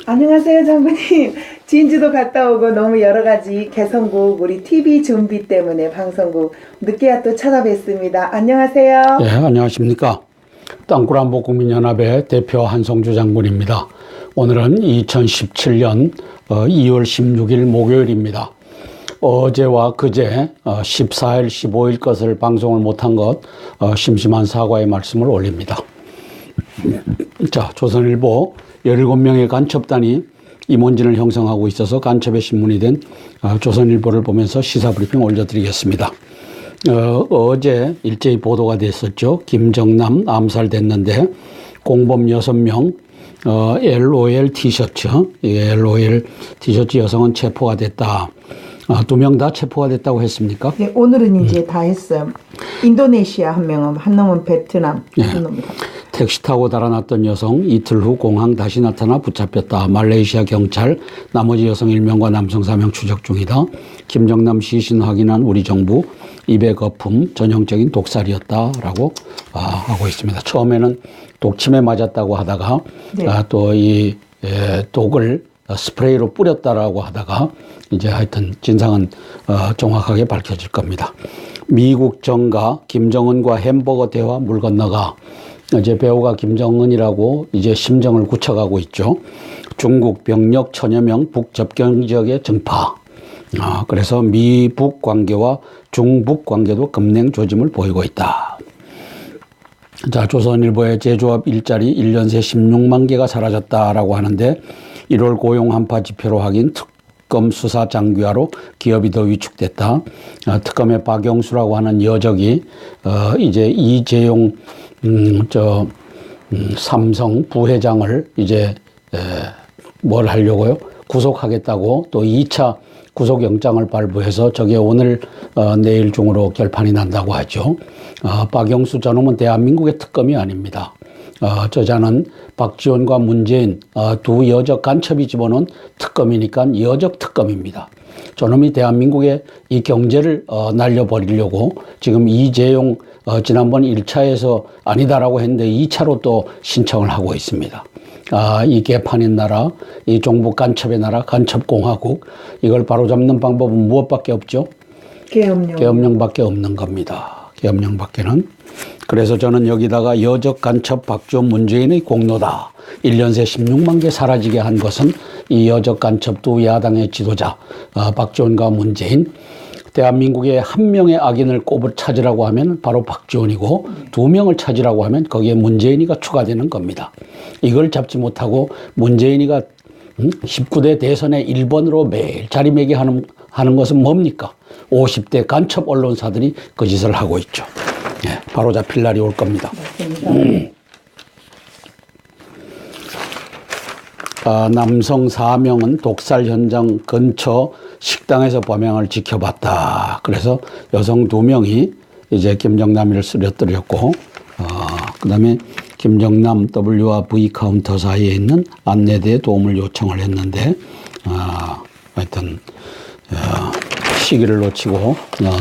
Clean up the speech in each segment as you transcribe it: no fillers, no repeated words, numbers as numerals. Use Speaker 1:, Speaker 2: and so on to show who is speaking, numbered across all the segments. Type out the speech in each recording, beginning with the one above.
Speaker 1: 안녕하세요, 장군님. 진주도 갔다 오고 너무 여러 가지 개성국 우리 TV 준비 때문에 방송국 늦게야 또 찾아뵙습니다. 안녕하세요.
Speaker 2: 예, 안녕하십니까. 땅굴안보국민연합의 대표 한성주 장군입니다. 오늘은 2017년 2월 16일 목요일입니다. 어제와 그제 14일, 15일 것을 방송을 못한 것 심심한 사과의 말씀을 올립니다. 자, 조선일보 17명의 간첩단이 임원진을 형성하고 있어서 간첩의 신문이 된 조선일보를 보면서 시사브리핑 올려드리겠습니다. 어제 일제히 보도가 됐었죠. 김정남 암살됐는데 공범 6명 LOL 티셔츠, LOL 티셔츠 여성은 체포가 됐다. 2명 다 체포가 됐다고 했습니까?
Speaker 1: 네, 오늘은 이제 다 했어요. 인도네시아 한 명은, 한 놈은 베트남, 한 놈은.
Speaker 2: 택시 타고 달아났던 여성 이틀 후 공항 다시 나타나 붙잡혔다. 말레이시아 경찰 나머지 여성 1명과 남성 4명 추적 중이다. 김정남 시신 확인한 우리 정부 입에 거품 전형적인 독살이었다라고 하고 있습니다. 처음에는 독침에 맞았다고 하다가
Speaker 1: 네.
Speaker 2: 또 이 독을 스프레이로 뿌렸다라고 하다가 이제 하여튼 진상은 정확하게 밝혀질 겁니다. 미국 정가 김정은과 햄버거 대화 물 건너가 이제 배우가 김정은이라고 이제 심정을 굳혀가고 있죠. 중국 병력 1000여 명 북접경 지역에 증파. 그래서 미북 관계와 중북 관계도 급냉 조짐을 보이고 있다. 자, 조선일보의 제조업 일자리 1년 새 16만 개가 사라졌다라고 하는데 1월 고용 한파 지표로 확인 특검 수사 장기화로 기업이 더 위축됐다. 특검의 박영수라고 하는 여적이 이제 이재용 삼성 부회장을 이제 뭘 하려고요? 구속하겠다고 또 2차 구속영장을 발부해서 저게 오늘 내일 중으로 결판이 난다고 하죠. 박영수 저놈은 대한민국의 특검이 아닙니다. 저자는 박지원과 문재인 두 여적 간첩이 집어넣은 특검이니까 여적 특검입니다. 저놈이 대한민국의 이 경제를 날려버리려고 지금 이재용 지난번 1차에서 아니다라고 했는데 2차로 또 신청을 하고 있습니다. 이 개판인 나라, 이 종북 간첩의 나라, 간첩공화국, 이걸 바로잡는 방법은 무엇밖에 없죠?
Speaker 1: 계엄령.
Speaker 2: 계엄령밖에 없는 겁니다. 계엄령밖에는. 그래서 저는 여기다가 여적 간첩 박지원 문재인의 공로다. 1년 새 16만 개 사라지게 한 것은 이 여적 간첩 두 야당의 지도자 박지원과 문재인. 대한민국의 한 명의 악인을 찾으라고 하면 바로 박지원이고 2명을 찾으라고 하면 거기에 문재인이가 추가되는 겁니다. 이걸 잡지 못하고 문재인이가 19대 대선에 1번으로 매일 자리매김하는 것은 뭡니까? 50대 간첩 언론사들이 그 짓을 하고 있죠. 네, 바로 잡힐 날이 올 겁니다. 남성 4명은 독살 현장 근처 식당에서 범행을 지켜봤다. 그래서 여성 2명이 이제 김정남이를 쓰러뜨렸고, 그 다음에 김정남 W와 V 카운터 사이에 있는 안내대에 도움을 요청을 했는데, 하여튼, 시기를 놓치고,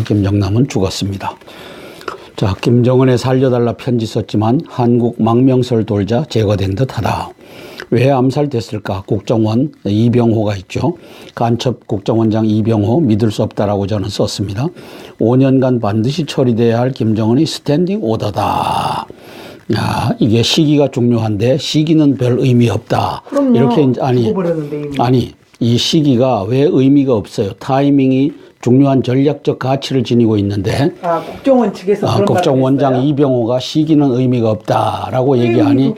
Speaker 2: 김정남은 죽었습니다. 자, 김정은에 살려달라 편지 썼지만 한국 망명설 돌자 제거된 듯하다. 왜 암살됐을까? 국정원 이병호가 있죠. 간첩 국정원장 이병호 믿을 수 없다라고 저는 썼습니다. 5년간 반드시 처리돼야 할 김정은의 스탠딩 오더다. 이게 시기가 중요한데 시기는 별 의미 없다.
Speaker 1: 그럼요.
Speaker 2: 이렇게 아니 이 시기가 왜 의미가 없어요? 타이밍이 중요한 전략적 가치를 지니고 있는데
Speaker 1: 국정원 측에서 그런
Speaker 2: 국정원장 이병호가 시기는 의미가 없다라고 얘기하니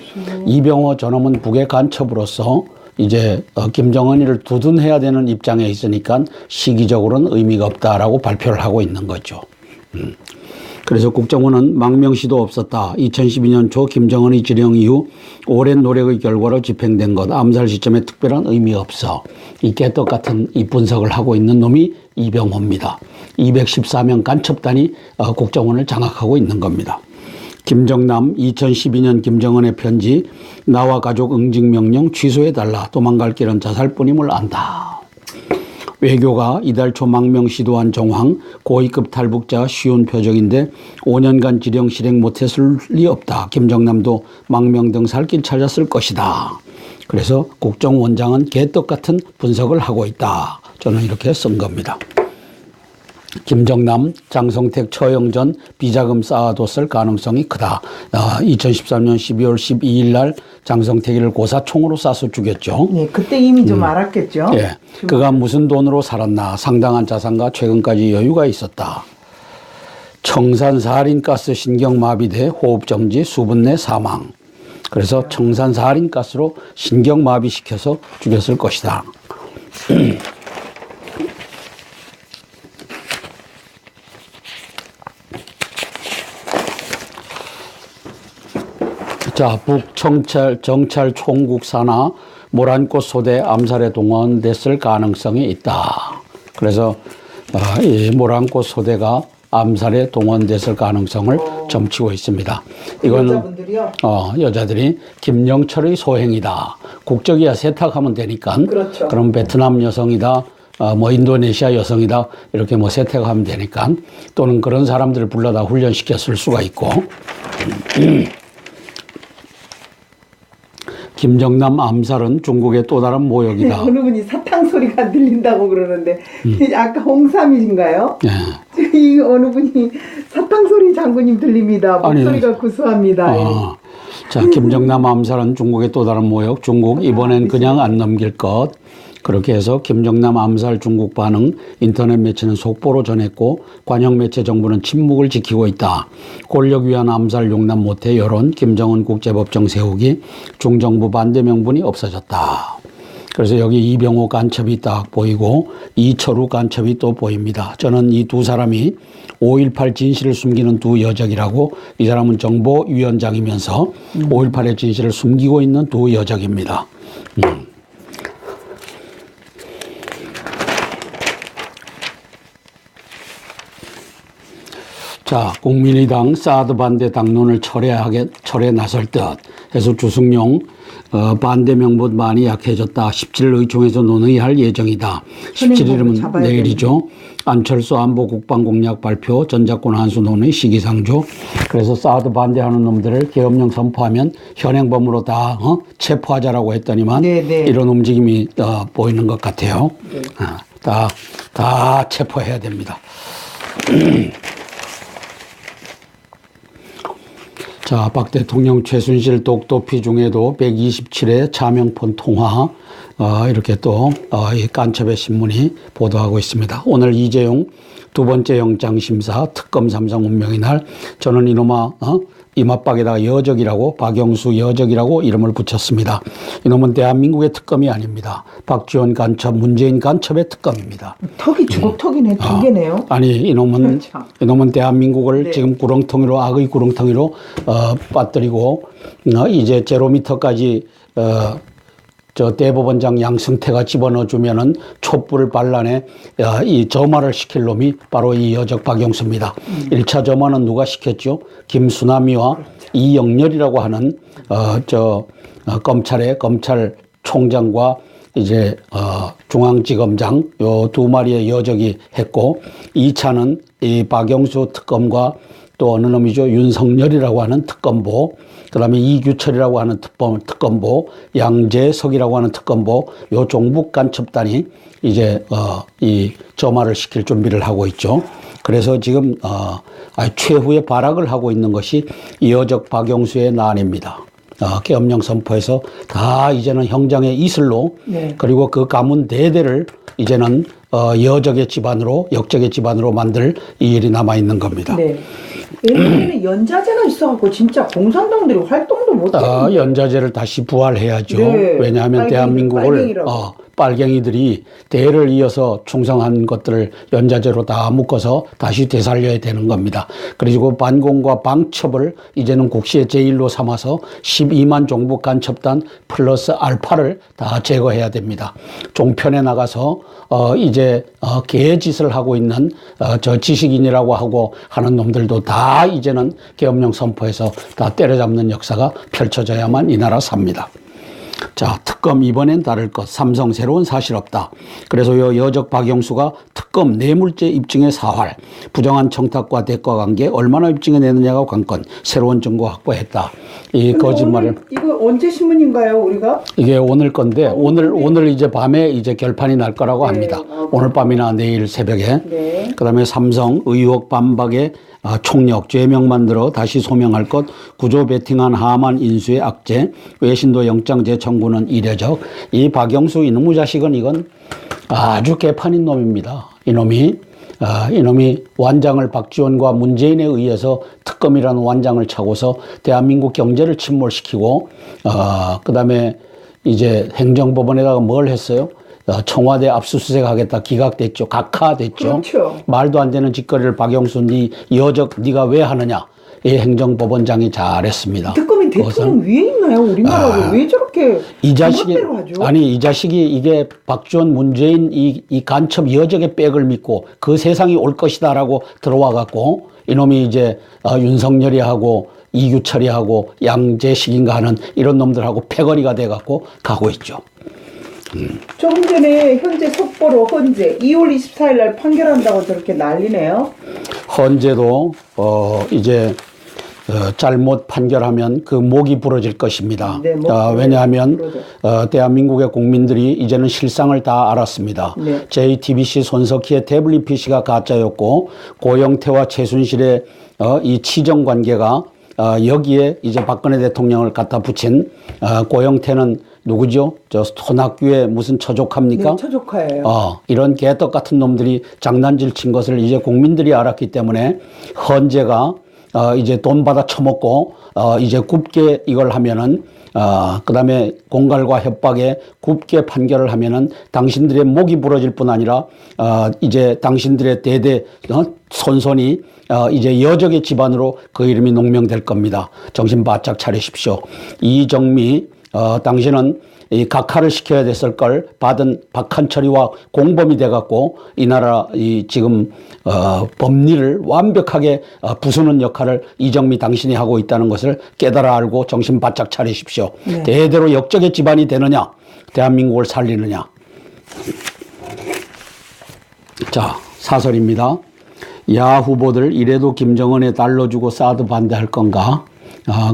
Speaker 2: 이병호 저놈은 북의 간첩으로서 이제 김정은이를 두둔해야 되는 입장에 있으니까 시기적으로는 의미가 없다라고 발표를 하고 있는 거죠. 그래서 국정원은 망명시도 없었다. 2012년 초 김정은의 지령 이후 오랜 노력의 결과로 집행된 것. 암살 시점에 특별한 의미가 없어. 이 깨떡 같은 이 분석을 하고 있는 놈이 이병호입니다. 214명 간첩단이 국정원을 장악하고 있는 겁니다. 김정남 2012년 김정은의 편지 나와 가족 응징명령 취소해달라. 도망갈 길은 자살뿐임을 안다. 외교가 이달 초 망명 시도한 정황 고위급 탈북자 쉬운 표적인데 5년간 지령 실행 못했을 리 없다. 김정남도 망명 등 살 길 찾았을 것이다. 그래서 국정원장은 개떡 같은 분석을 하고 있다. 저는 이렇게 쓴 겁니다. 김정남, 장성택, 처형전 비자금 쌓아뒀을 가능성이 크다. 2013년 12월 12일 날 장성택이를 고사총으로 쏴서 죽였죠.
Speaker 1: 네, 그때 이미 좀 알았겠죠.
Speaker 2: 예, 그가 무슨 돈으로 살았나. 상당한 자산과 최근까지 여유가 있었다. 청산사할인가스 신경마비돼 호흡정지 수분내 사망. 그래서 청산사할인가스로 신경마비시켜서 죽였을 것이다. 자, 북정찰 총국 산하 모란꽃 소대 암살에 동원됐을 가능성이 있다. 그래서 이 모란꽃 소대가 암살에 동원됐을 가능성을 점치고 있습니다. 이거는
Speaker 1: 여자분들이요?
Speaker 2: 여자들이 김영철의 소행이다. 국적이야 세탁하면 되니까.
Speaker 1: 그렇죠.
Speaker 2: 그럼 베트남 여성이다. 뭐 인도네시아 여성이다. 이렇게 뭐 세탁하면 되니까. 또는 그런 사람들을 불러다 훈련시켰을 수가 있고. 김정남 암살은 중국의 또 다른 모욕이다.
Speaker 1: 어느 분이 사탕 소리가 들린다고 그러는데 아까 홍삼이신가요?
Speaker 2: 네.
Speaker 1: 이 어느 분이 사탕 소리 장군님 들립니다. 목소리가 구수합니다.
Speaker 2: 자, 김정남 암살은 중국의 또 다른 모욕. 중국 이번엔 그냥 안 넘길 것. 그렇게 해서 김정남 암살 중국 반응 인터넷 매체는 속보로 전했고 관영 매체 정부는 침묵을 지키고 있다. 권력 위한 암살 용납 못해 여론 김정은 국제법정 세우기 중정부 반대 명분이 없어졌다. 그래서 여기 이병호 간첩이 딱 보이고 이철우 간첩이 또 보입니다. 저는 이 두 사람이 5.18 진실을 숨기는 두 여적이라고, 이 사람은 정보위원장이면서 5.18의 진실을 숨기고 있는 두 여적입니다. 자, 국민의당 사드 반대 당론을 철회 나설 듯 해서 주승용 반대 명분 많이 약해졌다. 17일 의총에서 논의할 예정이다. 17일이면 내일이죠. 안철수 안보 국방 공약 발표, 전작권 한수 논의 시기상조. 그래서 사드 반대하는 놈들을 계엄령 선포하면 현행범으로 다 체포하자라고 했더니만 이런 움직임이 보이는 것 같아요. 다 체포해야 됩니다. 자, 박 대통령 최순실 독도피 중에도 127회 자명폰 통화, 이렇게 또, 이 간첩의 신문이 보도하고 있습니다. 오늘 이재용 두 번째 영장심사 특검 삼성 운명의 날, 저는 이놈아, 이맛박에다가 여적이라고, 박영수 여적이라고 이름을 붙였습니다. 이놈은 대한민국의 특검이 아닙니다. 박지원 간첩, 문재인 간첩의 특검입니다.
Speaker 1: 턱이 주걱턱이네, 두 개네요.
Speaker 2: 아니, 이놈은 대한민국을 지금 구렁텅이로, 악의 구렁텅이로, 빠뜨리고, 이제 제로미터까지, 저 대법원장 양승태가 집어넣어주면은 촛불을 반란에 이 점화를 시킬 놈이 바로 이 여적 박영수입니다. 1차 점화는 누가 시켰죠? 김수남이와 이영렬이라고 하는 검찰총장과 이제 중앙지검장 요 두 마리의 여적이 했고, 2차는 이 박영수 특검과 또 어느 놈이죠? 윤석열이라고 하는 특검보, 그 다음에 이규철이라고 하는 특검보, 양재석이라고 하는 특검보, 요 종북 간첩단이 이제, 이 점화를 시킬 준비를 하고 있죠. 그래서 지금, 최후의 발악을 하고 있는 것이 이여적 박영수의 난입니다. 계엄령 선포해서 다 이제는 형장의 이슬로, 그리고 그 가문 대대를 이제는 여적의 집안으로, 역적의 집안으로 만들 이 일이 남아있는 겁니다.
Speaker 1: 네. 예전에는 연자제가 있어갖고 진짜 공산당들이 활동도 못해요.
Speaker 2: 연자제를 다시 부활해야죠.
Speaker 1: 네.
Speaker 2: 왜냐하면 대한민국을 빨갱이들이 대를 이어서 충성한 것들을 연자제로 다 묶어서 다시 되살려야 되는 겁니다. 그리고 반공과 방첩을 이제는 국시의 제1로 삼아서 12만 종북 간첩단 플러스 알파를 다 제거해야 됩니다. 종편에 나가서 이제 개짓을 하고 있는 저 지식인이라고 하고 하는 놈들도 다 이제는 계엄령 선포해서 다 때려잡는 역사가 펼쳐져야만 이 나라 삽니다. 자, 특검 특검 이번엔 다를 것. 삼성 새로운 사실 없다. 그래서 여적 박영수가 특검 뇌물죄 입증의 사활, 부정한 청탁과 대가 관계 얼마나 입증해 내느냐가 관건. 새로운 증거 확보했다. 이 거짓말을.
Speaker 1: 이거 언제 신문인가요, 우리가?
Speaker 2: 이게 오늘 건데 오늘 이제 밤에 이제 결판이 날 거라고
Speaker 1: 네.
Speaker 2: 합니다. 오늘 밤이나 내일 새벽에.
Speaker 1: 네.
Speaker 2: 그다음에 삼성 의혹 반박에 총력 죄명만 들어 다시 소명할 것. 구조 베팅한 하만 인수의 악재. 외신도 영장 재청구는 이례적. 이 박영수 이놈의 자식은 이건 아주 개판인 놈입니다. 이놈이 완장을 박지원과 문재인에 의해서 특검이라는 완장을 차고서 대한민국 경제를 침몰시키고 그다음에 이제 행정법원에다가 뭘 했어요? 청와대 압수수색하겠다 기각됐죠. 각하됐죠.
Speaker 1: 그렇죠.
Speaker 2: 말도 안 되는 짓거리를 박영수 네가 왜 하느냐. 이 행정법원장이 잘했습니다.
Speaker 1: 특검이 대통령 위에 있나요? 우리나라로 왜 저렇게
Speaker 2: 이 자식이
Speaker 1: 제멋대로 하죠?
Speaker 2: 아니 이 자식이 이게 박지원 문재인 이 간첩 여적의 백을 믿고 그 세상이 올 것이다라고 들어와 갖고 이놈이 이제 윤석열이 하고 이규철이 하고 양재식인가 하는 이런 놈들하고 패거리가 돼 갖고 가고 있죠.
Speaker 1: 조금 전에 현재 속보로 헌재 2월 24일 날 판결한다고 저렇게 난리네요.
Speaker 2: 헌재도 이제 잘못 판결하면 그 목이 부러질 것입니다.
Speaker 1: 네,
Speaker 2: 왜냐하면
Speaker 1: 부러져.
Speaker 2: 대한민국의 국민들이 이제는 실상을 다 알았습니다.
Speaker 1: 네.
Speaker 2: JTBC 손석희의 태블릿 PC가 가짜였고 고영태와 최순실의 이 치정 관계가 여기에 이제 박근혜 대통령을 갖다 붙인 고영태는 누구죠? 저 손학규의 무슨 처조카입니까?
Speaker 1: 네, 처조카예요.
Speaker 2: 이런 개떡 같은 놈들이 장난질 친 것을 이제 국민들이 알았기 때문에 헌재가 이제 돈 받아 처먹고 이제 굽게 이걸 하면은 그다음에 공갈과 협박에 굽게 판결을 하면은 당신들의 목이 부러질 뿐 아니라 이제 당신들의 대대 손손이 이제 여적의 집안으로 그 이름이 농명될 겁니다. 정신 바짝 차리십시오. 이정미 당신은 이 각하를 시켜야 됐을 걸 받은 박한철이와 공범이 돼갖고 이 나라 이 지금 법리를 완벽하게 부수는 역할을 이정미 당신이 하고 있다는 것을 깨달아 알고 정신 바짝 차리십시오.
Speaker 1: 네.
Speaker 2: 대대로 역적의 집안이 되느냐, 대한민국을 살리느냐. 자, 사설입니다. 야 후보들 이래도 김정은에 달러 주고 사드 반대할 건가?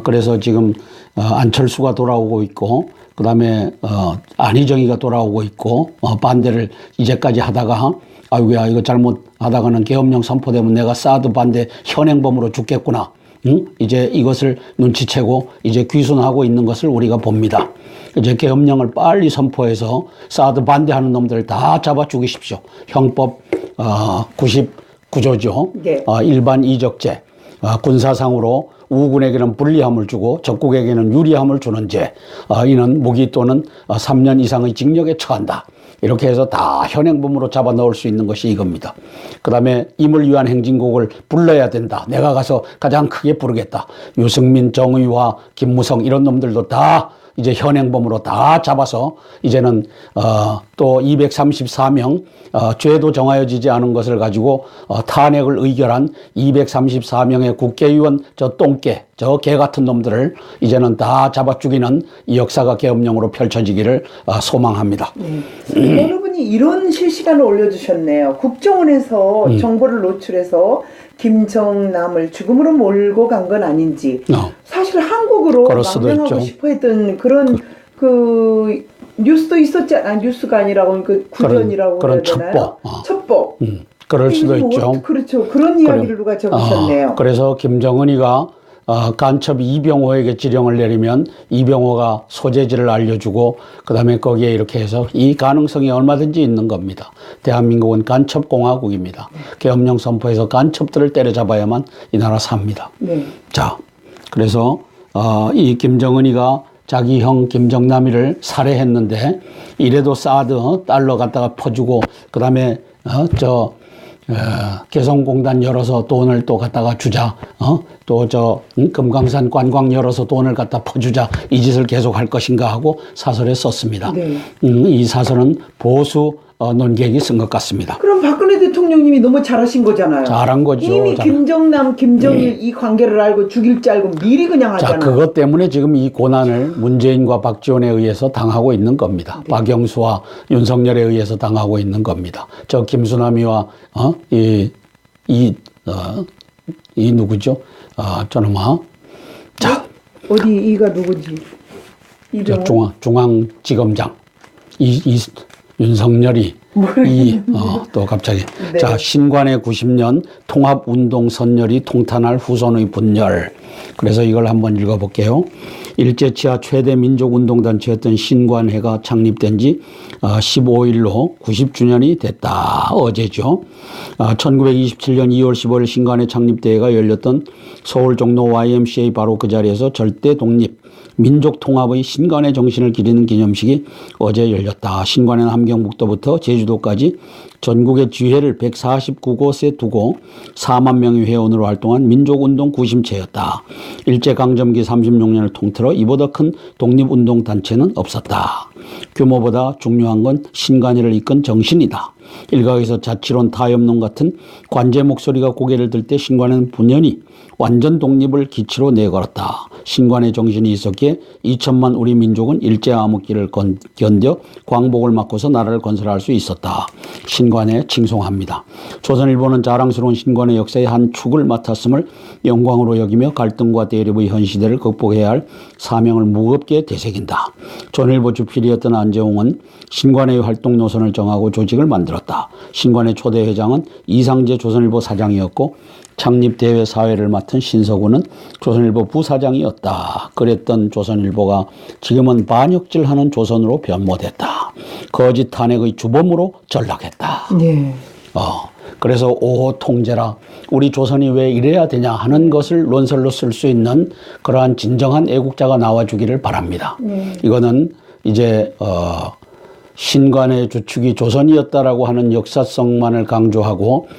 Speaker 2: 그래서 지금 안철수가 돌아오고 있고 그다음에 안희정이가 돌아오고 있고 반대를 이제까지 하다가 아이고야 이거 잘못하다가는 계엄령 선포되면 내가 사드 반대 현행범으로 죽겠구나. 응? 이제 이것을 눈치채고 이제 귀순하고 있는 것을 우리가 봅니다. 이제 계엄령을 빨리 선포해서 사드 반대하는 놈들을 다 잡아 죽이십시오. 형법 99조죠.
Speaker 1: 네.
Speaker 2: 일반 이적죄. 군사상으로 우군에게는 불리함을 주고 적국에게는 유리함을 주는 죄. 이는 무기 또는 3년 이상의 징역에 처한다. 이렇게 해서 다 현행범으로 잡아 넣을 수 있는 것이 이겁니다. 그 다음에 임을 위한 행진곡을 불러야 된다. 내가 가서 가장 크게 부르겠다. 유승민, 정의화, 김무성 이런 놈들도 다 이제 현행범으로 다 잡아서 이제는 또 234명 죄도 정하여지지 않은 것을 가지고 탄핵을 의결한 234명의 국회의원 저 똥개 저 개 같은 놈들을 이제는 다 잡아 죽이는 이 역사가 계엄령으로 펼쳐지기를 소망합니다.
Speaker 1: 어느 분이 이런 실시간을 올려주셨네요. 국정원에서 정보를 노출해서 김정남을 죽음으로 몰고 간 건 아닌지 사실 한국으로
Speaker 2: 그럴 수도
Speaker 1: 망명하고
Speaker 2: 있죠.
Speaker 1: 싶어 했던 그런 그 뉴스도 있었지 뉴스가 아니라고 그 구전이라고
Speaker 2: 그런
Speaker 1: 해야 되나요? 첩보.
Speaker 2: 그럴 수도 있죠.
Speaker 1: 그렇죠. 그런 이야기를 누가 적으셨네요.
Speaker 2: 그래서 김정은이가 간첩 이병호에게 지령을 내리면 이병호가 소재지를 알려주고 그다음에 거기에 이렇게 해서 이 가능성이 얼마든지 있는 겁니다. 대한민국은 간첩공화국입니다. 계엄령 선포해서 간첩들을 때려잡아야만 이 나라 삽니다.
Speaker 1: 네.
Speaker 2: 자, 그래서 이 김정은이가 자기 형 김정남이를 살해했는데 이래도 사드 달러 갖다가 퍼주고 그다음에 개성공단 열어서 돈을 또 갖다가 주자. 또 금강산 관광 열어서 돈을 갖다 퍼주자. 이 짓을 계속 할 것인가 하고 사설에 썼습니다.
Speaker 1: 네.
Speaker 2: 이 사설은 보수 논객이 쓴 것 같습니다.
Speaker 1: 그럼 박근혜 대통령님이 너무 잘하신 거잖아요.
Speaker 2: 잘한 거죠.
Speaker 1: 이미 김정남, 김정일 이 관계를 알고 죽일 줄 알고 미리 그냥 하잖아요.
Speaker 2: 자, 그것 때문에 지금 이 고난을 문재인과 박지원에 의해서 당하고 있는 겁니다. 네. 박영수와 윤석열에 의해서 당하고 있는 겁니다. 저 김수남이와 이 누구죠? 저놈아. 자,
Speaker 1: 어디 이가 누구지?
Speaker 2: 중앙지검장 윤석열이 또 갑자기 네. 자, 신관의 90년 통합운동 선열이 통탄할 후손의 분열. 그래서 이걸 한번 읽어볼게요. 일제치하 최대 민족운동단체였던 신관회가 창립된 지 15일로 90주년이 됐다. 어제죠. 1927년 2월 15일 신관회 창립대회가 열렸던 서울 종로 YMCA 바로 그 자리에서 절대 독립 민족 통합의 신관의 정신을 기리는 기념식이 어제 열렸다. 신관회는 함경북도부터 제주도까지 전국의 지회를 149곳에 두고 4만 명의 회원으로 활동한 민족운동 구심체였다. 일제강점기 36년을 통틀어 이보다 큰 독립운동 단체는 없었다. 규모보다 중요한 건 신관회를 이끈 정신이다. 일각에서 자치론 타협론 같은 관제 목소리가 고개를 들 때 신관회는 분연히 완전 독립을 기치로 내걸었다. 신관의 정신이 있었기에 2천만 우리 민족은 일제 암흑기를 견뎌 광복을 맞고서 나라를 건설할 수 있었다. 신관에 칭송합니다. 조선일보는 자랑스러운 신관의 역사의 한 축을 맡았음을 영광으로 여기며 갈등과 대립의 현 시대를 극복해야 할 사명을 무겁게 되새긴다. 조선일보 주필이었던 안재홍은 신관의 활동 노선을 정하고 조직을 만들었다. 신관의 초대 회장은 이상재 조선일보 사장이었고 창립대회 사회를 맡은 신서구는 조선일보 부사장이었다. 그랬던 조선일보가 지금은 반역질하는 조선으로 변모됐다. 거짓 탄핵의 주범으로 전락했다.
Speaker 1: 네.
Speaker 2: 그래서 오호 통제라 우리 조선이 왜 이래야 되냐 하는 것을 논설로 쓸 수 있는 그러한 진정한 애국자가 나와주기를 바랍니다. 이거는 이제 신관의 주축이 조선이었다라고 하는 역사성만을 강조하고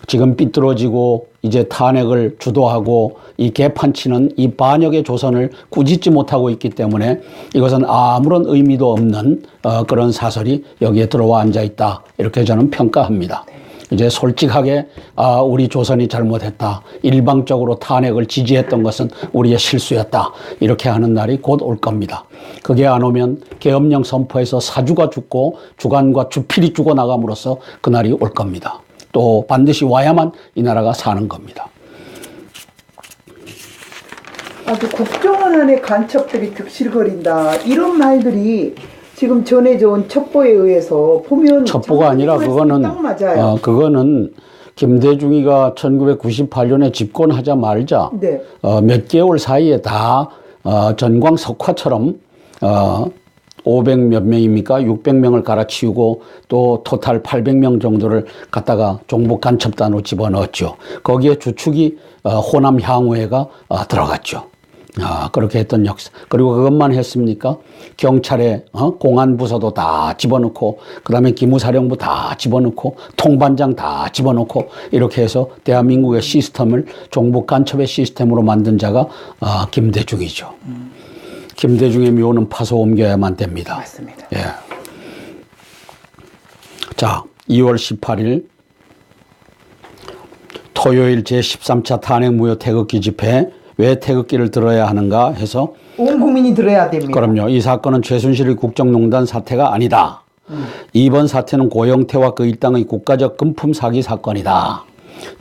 Speaker 2: 지금 삐뚤어지고 이제 탄핵을 주도하고 이 개판치는 이 반역의 조선을 꾸짖지 못하고 있기 때문에 이것은 아무런 의미도 없는 그런 사설이 여기에 들어와 앉아 있다. 이렇게 저는 평가합니다. 이제 솔직하게 우리 조선이 잘못했다. 일방적으로 탄핵을 지지했던 것은 우리의 실수였다. 이렇게 하는 날이 곧 올 겁니다. 그게 안 오면 계엄령 선포해서 사주가 죽고 주관과 주필이 죽어나감으로써 그날이 올 겁니다. 또 반드시 와야만 이 나라가 사는 겁니다.
Speaker 1: 아주 국정원 안에 간첩들이 득실거린다. 이런 말들이 지금 전해져 온 첩보에 의해서 보면
Speaker 2: 첩보가 아니라 그거는
Speaker 1: 딱 맞아요.
Speaker 2: 그거는 김대중이가 1998년에 집권하자마자 네. 몇 개월 사이에 다 전광 석화처럼 500 몇 명입니까? 600명을 갈아치우고 또 토탈 800명 정도를 갖다가 종북 간첩단으로 집어넣었죠. 거기에 주축이 호남 향후회가 들어갔죠. 그렇게 했던 역사. 그리고 그것만 했습니까? 경찰에 공안부서도 다 집어넣고 그다음에 기무사령부 다 집어넣고 통반장 다 집어넣고 이렇게 해서 대한민국의 시스템을 종북 간첩의 시스템으로 만든 자가 김대중이죠. 김대중의 묘는 파서 옮겨야만 됩니다.
Speaker 1: 맞습니다.
Speaker 2: 예. 자, 2월 18일 토요일 제13차 탄핵무효 태극기 집회 왜 태극기를 들어야 하는가 해서
Speaker 1: 온 국민이 들어야 됩니다.
Speaker 2: 그럼요. 이 사건은 최순실의 국정농단 사태가 아니다. 이번 사태는 고영태와 그 일당의 국가적 금품 사기 사건이다.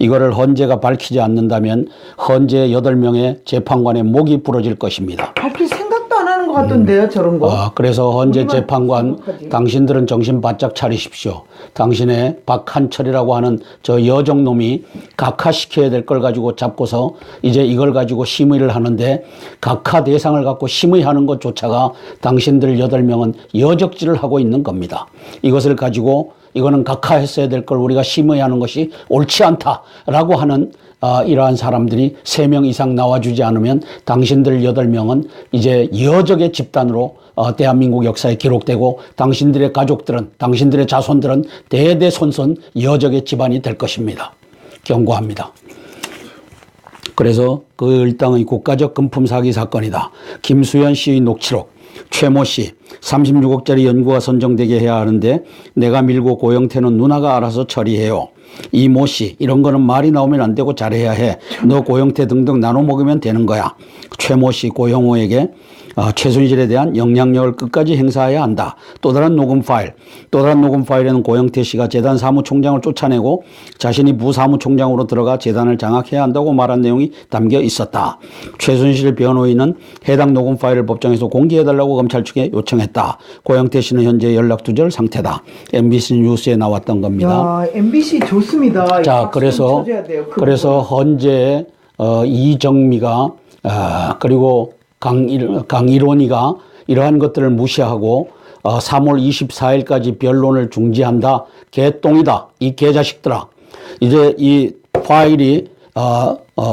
Speaker 2: 이거를 헌재가 밝히지 않는다면 헌재 8명의 재판관의 목이 부러질 것입니다.
Speaker 1: 밝힐 생각도 안 하는 것 같던데요, 저런 거.
Speaker 2: 그래서 헌재 재판관 당신들은 정신 바짝 차리십시오. 당신의 박한철이라고 하는 저 여정놈이 각하시켜야 될 걸 가지고 잡고서 이제 이걸 가지고 심의를 하는데 각하 대상을 갖고 심의하는 것조차가 당신들 8명은 여적질을 하고 있는 겁니다. 이것을 가지고 이거는 각하했어야 될 걸 우리가 심의하는 것이 옳지 않다라고 하는 이러한 사람들이 3명 이상 나와주지 않으면 당신들 8명은 이제 여적의 집단으로 대한민국 역사에 기록되고 당신들의 가족들은 당신들의 자손들은 대대손손 여적의 집안이 될 것입니다. 경고합니다. 그래서 그 일당의 국가적 금품 사기 사건이다. 김수현 씨의 녹취록 최모 씨, 36억짜리 연구가 선정되게 해야 하는데 내가 밀고 고영태는 누나가 알아서 처리해요. 이모 씨, 이런 거는 말이 나오면 안 되고 잘해야 해. 너 고영태 등등 나눠 먹으면 되는 거야. 최모 씨, 고영호에게 최순실에 대한 영향력을 끝까지 행사해야 한다. 또 다른 녹음 파일. 또 다른 녹음 파일에는 고영태 씨가 재단 사무총장을 쫓아내고 자신이 부사무총장으로 들어가 재단을 장악해야 한다고 말한 내용이 담겨 있었다. 최순실 변호인은 해당 녹음 파일을 법정에서 공개해달라고 검찰 측에 요청했다. 고영태 씨는 현재 연락 두절 상태다. MBC 뉴스에 나왔던 겁니다.
Speaker 1: 야, MBC 좋습니다.
Speaker 2: 자, 그래서 현재 이정미가 그리고 강일원이가 이러한 것들을 무시하고 3월 24일까지 변론을 중지한다. 개똥이다. 이 개자식들아. 이제 이 파일이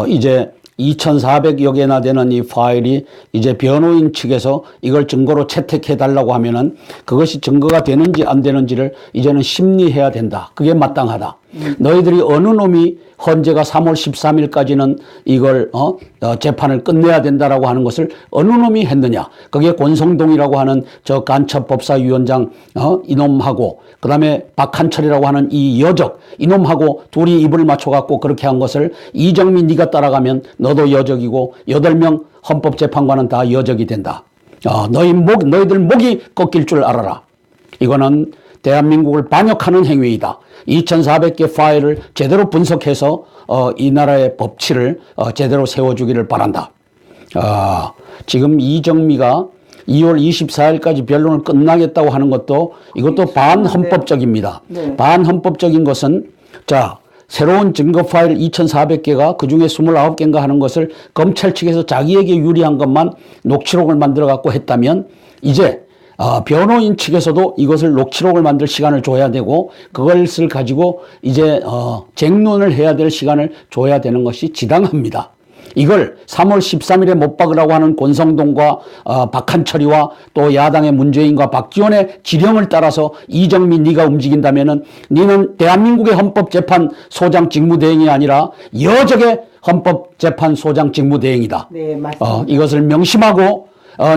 Speaker 2: 이제 2,400여 개나 되는 이 파일이 이제 변호인 측에서 이걸 증거로 채택해 달라고 하면은 그것이 증거가 되는지 안 되는지를 이제는 심리해야 된다. 그게 마땅하다. 너희들이 어느 놈이 헌재가 3월 13일까지는 이걸 재판을 끝내야 된다라고 하는 것을 어느 놈이 했느냐. 그게 권성동이라고 하는 저 간첩법사위원장 이놈하고 그다음에 박한철이라고 하는 이 여적 이놈하고 둘이 입을 맞춰갖고 그렇게 한 것을 이정민 네가 따라가면 너도 여적이고 8명 헌법재판관은 다 여적이 된다. 너희들 목이 꺾일 줄 알아라. 이거는 대한민국을 반역하는 행위이다. 2,400개 파일을 제대로 분석해서 이 나라의 법치를 제대로 세워주기를 바란다. 지금 이정미가 2월 24일까지 변론을 끝나겠다고 하는 것도 이것도 반헌법적입니다. 네. 반헌법적인 것은 자 새로운 증거 파일 2,400개가 그중에 29개인가 하는 것을 검찰 측에서 자기에게 유리한 것만 녹취록을 만들어 갖고 했다면 이제 변호인 측에서도 이것을 녹취록을 만들 시간을 줘야 되고 그것을 가지고 이제 쟁론을 해야 될 시간을 줘야 되는 것이 지당합니다. 이걸 3월 13일에 못 박으라고 하는 권성동과 박한철이와 또 야당의 문재인과 박지원의 지령을 따라서 이정민 네가 움직인다면은 너는 대한민국의 헌법재판소장 직무대행이 아니라 여적의 헌법재판소장 직무대행이다.
Speaker 1: 네, 맞습니다.
Speaker 2: 이것을 명심하고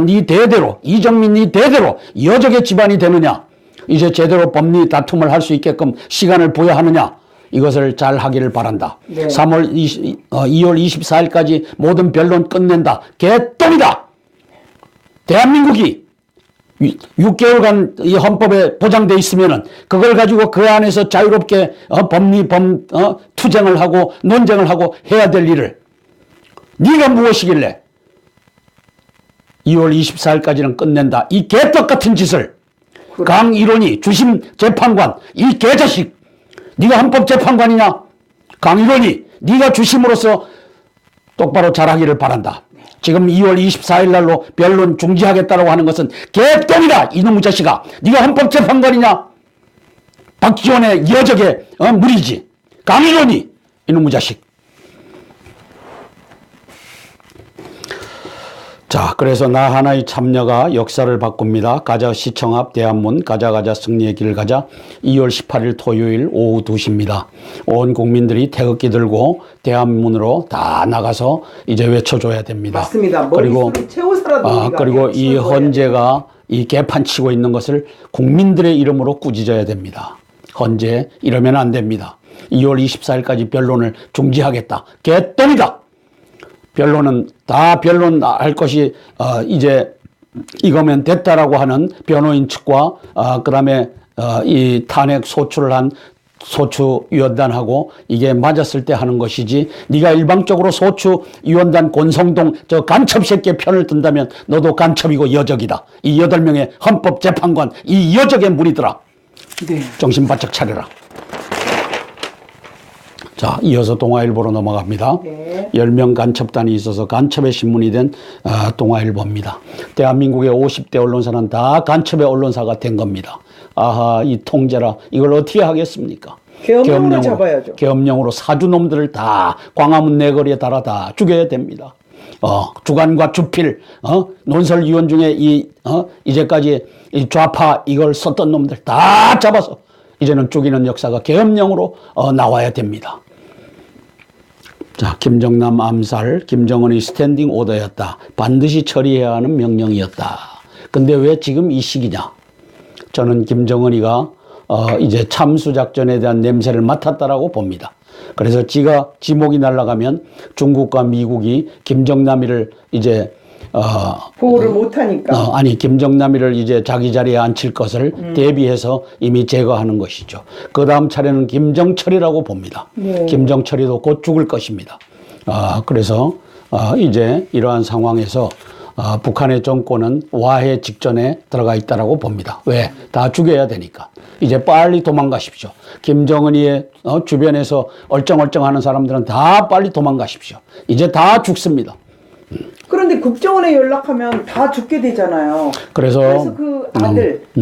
Speaker 2: 네 대대로 이정민 네 대대로 여적의 집안이 되느냐 이제 제대로 법리 다툼을 할 수 있게끔 시간을 부여하느냐 이것을 잘 하기를 바란다. 네. 2월 24일까지 모든 변론 끝낸다. 개똥이다. 대한민국이 6개월간 이 헌법에 보장돼 있으면은 그걸 가지고 그 안에서 자유롭게 투쟁을 하고 논쟁을 하고 해야 될 일을 네가 무엇이길래 2월 24일까지는 끝낸다. 이 개떡 같은 짓을 그래. 강일원이 주심 재판관 이 개자식 네가 헌법재판관이냐? 강일원이 네가 주심으로서 똑바로 잘하기를 바란다. 지금 2월 24일 날로 변론 중지하겠다고 하는 것은 개똥이다. 이놈의 자식아. 네가 헌법재판관이냐? 박지원의 여적의 무리지. 강일원이 이놈의 자식. 자, 그래서 나 하나의 참여가 역사를 바꿉니다. 가자 시청 앞 대한문 가자 승리의 길 가자 2월 18일 토요일 오후 2시입니다. 온 국민들이 태극기 들고 대한문으로 다 나가서 이제 외쳐줘야 됩니다.
Speaker 1: 맞습니다.
Speaker 2: 그리고 그리고 이 헌재가 이 개판 치고 있는 것을 국민들의 이름으로 꾸짖어야 됩니다. 헌재 이러면 안 됩니다. 2월 24일까지 변론을 중지하겠다. 개똥이다. 변론은 다 변론할 것이 이제 이거면 됐다라고 하는 변호인 측과 그다음에 이 탄핵 소추를 한 소추위원단하고 이게 맞았을 때 하는 것이지 네가 일방적으로 소추위원단 권성동 저 간첩 새끼의 편을 든다면 너도 간첩이고 여적이다. 이 8명의 헌법재판관 이 여적의 무리들아. 네. 정신 바짝 차려라. 자, 이어서 동아일보로 넘어갑니다. 네. 10명 간첩단이 있어서 간첩의 신문이 된 동아일보입니다. 대한민국의 50대 언론사는 다 간첩의 언론사가 된 겁니다. 아하, 이 통제라 이걸 어떻게 하겠습니까?
Speaker 1: 계엄령으로 잡아야죠.
Speaker 2: 계엄령으로 사주놈들을 다 광화문 내거리에 달아 다 죽여야 됩니다. 주간과 주필, 논설위원 중에 이제까지 이 좌파 이걸 썼던 놈들 다 잡아서 이제는 죽이는 역사가 계엄령으로 나와야 됩니다. 자, 김정남 암살, 김정은의 스탠딩 오더였다. 반드시 처리해야 하는 명령이었다. 근데 왜 지금 이 시기냐? 저는 김정은이가 이제 참수작전에 대한 냄새를 맡았다라고 봅니다. 그래서 지가 지목이 날아가면 중국과 미국이 김정남이를 이제
Speaker 1: 보호를 못하니까.
Speaker 2: 아니 김정남이를 이제 자기 자리에 앉힐 것을 대비해서 이미 제거하는 것이죠. 그 다음 차례는 김정철이라고 봅니다.
Speaker 1: 네.
Speaker 2: 김정철이도 곧 죽을 것입니다. 그래서 이제 이러한 상황에서 북한의 정권은 와해 직전에 들어가 있다라고 봅니다. 왜? 다 죽여야 되니까. 이제 빨리 도망가십시오. 김정은이의 주변에서 얼쩡얼쩡하는 사람들은 다 빨리 도망가십시오. 이제 다 죽습니다.
Speaker 1: 그런데 국정원에 연락하면 다 죽게 되잖아요.
Speaker 2: 그래서
Speaker 1: 그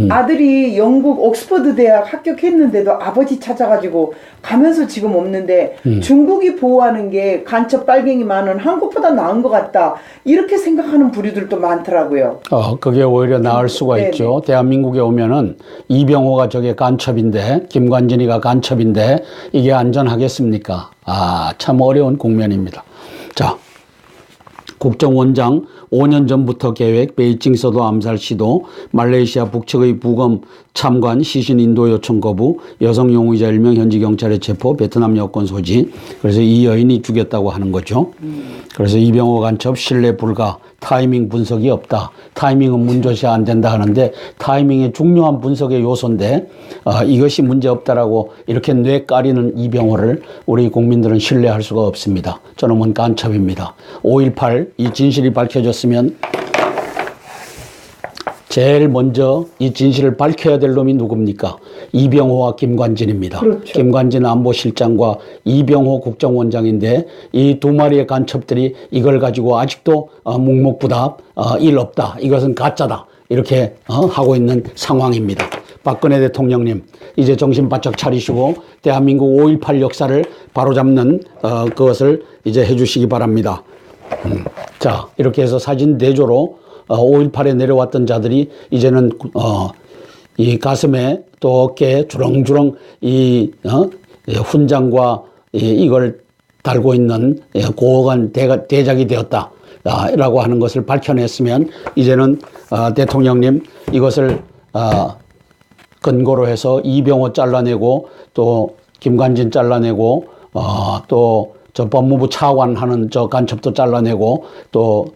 Speaker 1: 아들이 영국 옥스퍼드 대학 합격했는데도 아버지 찾아가지고 가면서 지금 없는데 중국이 보호하는 게 간첩 빨갱이 많은 한국보다 나은 것 같다. 이렇게 생각하는 부류들도 많더라고요.
Speaker 2: 그게 오히려 나을 수가
Speaker 1: 네네.
Speaker 2: 있죠. 대한민국에 오면은 이병호가 저게 간첩인데, 김관진이가 간첩인데, 이게 안전하겠습니까? 참 어려운 국면입니다. 자. 국정원장 5년 전부터 계획, 베이징 서도 암살 시도, 말레이시아 북측의 부검 참관, 시신 인도 요청 거부, 여성 용의자 1명 현지 경찰에 체포, 베트남 여권 소지. 그래서 이 여인이 죽였다고 하는 거죠. 그래서 이병호 간첩 신뢰 불가, 타이밍 분석이 없다. 타이밍은 문조시 안 된다 하는데 타이밍의 중요한 분석의 요소인데 이것이 문제 없다라고 이렇게 뇌 까리는 이병호를 우리 국민들은 신뢰할 수가 없습니다. 저놈은 간첩입니다. 5.18 이 진실이 밝혀졌으면 제일 먼저 이 진실을 밝혀야 될 놈이 누굽니까? 이병호와 김관진입니다.
Speaker 1: 그렇죠.
Speaker 2: 김관진 안보실장과 이병호 국정원장인데 이 두 마리의 간첩들이 이걸 가지고 아직도 묵묵부답 일 없다. 이것은 가짜다. 이렇게 하고 있는 상황입니다. 박근혜 대통령님 이제 정신 바짝 차리시고 대한민국 5.18 역사를 바로잡는 그것을 이제 해주시기 바랍니다. 자, 이렇게 해서 사진 대조로 5.18에 내려왔던 자들이 이제는 이 가슴에 또 어깨에 주렁주렁 이 훈장과 이걸 달고 있는 고혹한 대작이 되었다 라고 하는 것을 밝혀냈으면 이제는 대통령님 이것을 근거로 해서 이병호 잘라내고 또 김관진 잘라내고 또 저 법무부 차관하는 저 간첩도 잘라내고 또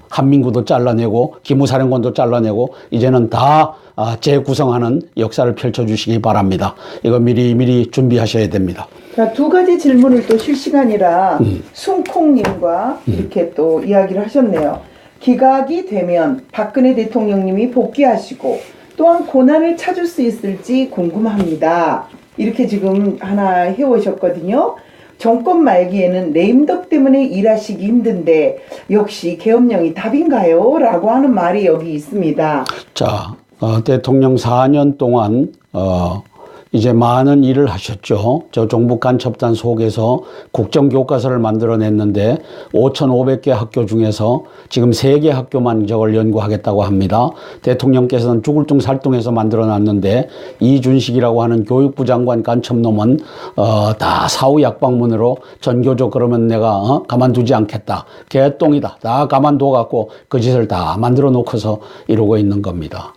Speaker 2: 한민구도 잘라내고 기무사령관도 잘라내고 이제는 다 재구성하는 역사를 펼쳐주시기 바랍니다. 이거 미리 준비하셔야 됩니다.
Speaker 1: 자, 두 가지 질문을 또 실시간이라 숭콩님과 이렇게 또 이야기를 하셨네요. 기각이 되면 박근혜 대통령님이 복귀하시고 또한 고난을 찾을 수 있을지 궁금합니다. 이렇게 지금 하나 해오셨거든요. 정권 말기에는 레임덕 때문에 일하시기 힘든데 역시 계엄령이 답인가요? 라고 하는 말이 여기 있습니다.
Speaker 2: 자, 대통령 4년 동안 이제 많은 일을 하셨죠. 저 종북 간첩단 속에서 국정교과서를 만들어냈는데 5,500개 학교 중에서 지금 3개 학교만 저걸 연구하겠다고 합니다. 대통령께서는 죽을 둥 살둥해서 만들어놨는데 이준식이라고 하는 교육부 장관 간첩놈은 다 사후 약방문으로 전교조 그러면 내가 가만두지 않겠다. 개똥이다. 다 가만둬갖고 그 짓을 다 만들어 놓고서 이러고 있는 겁니다.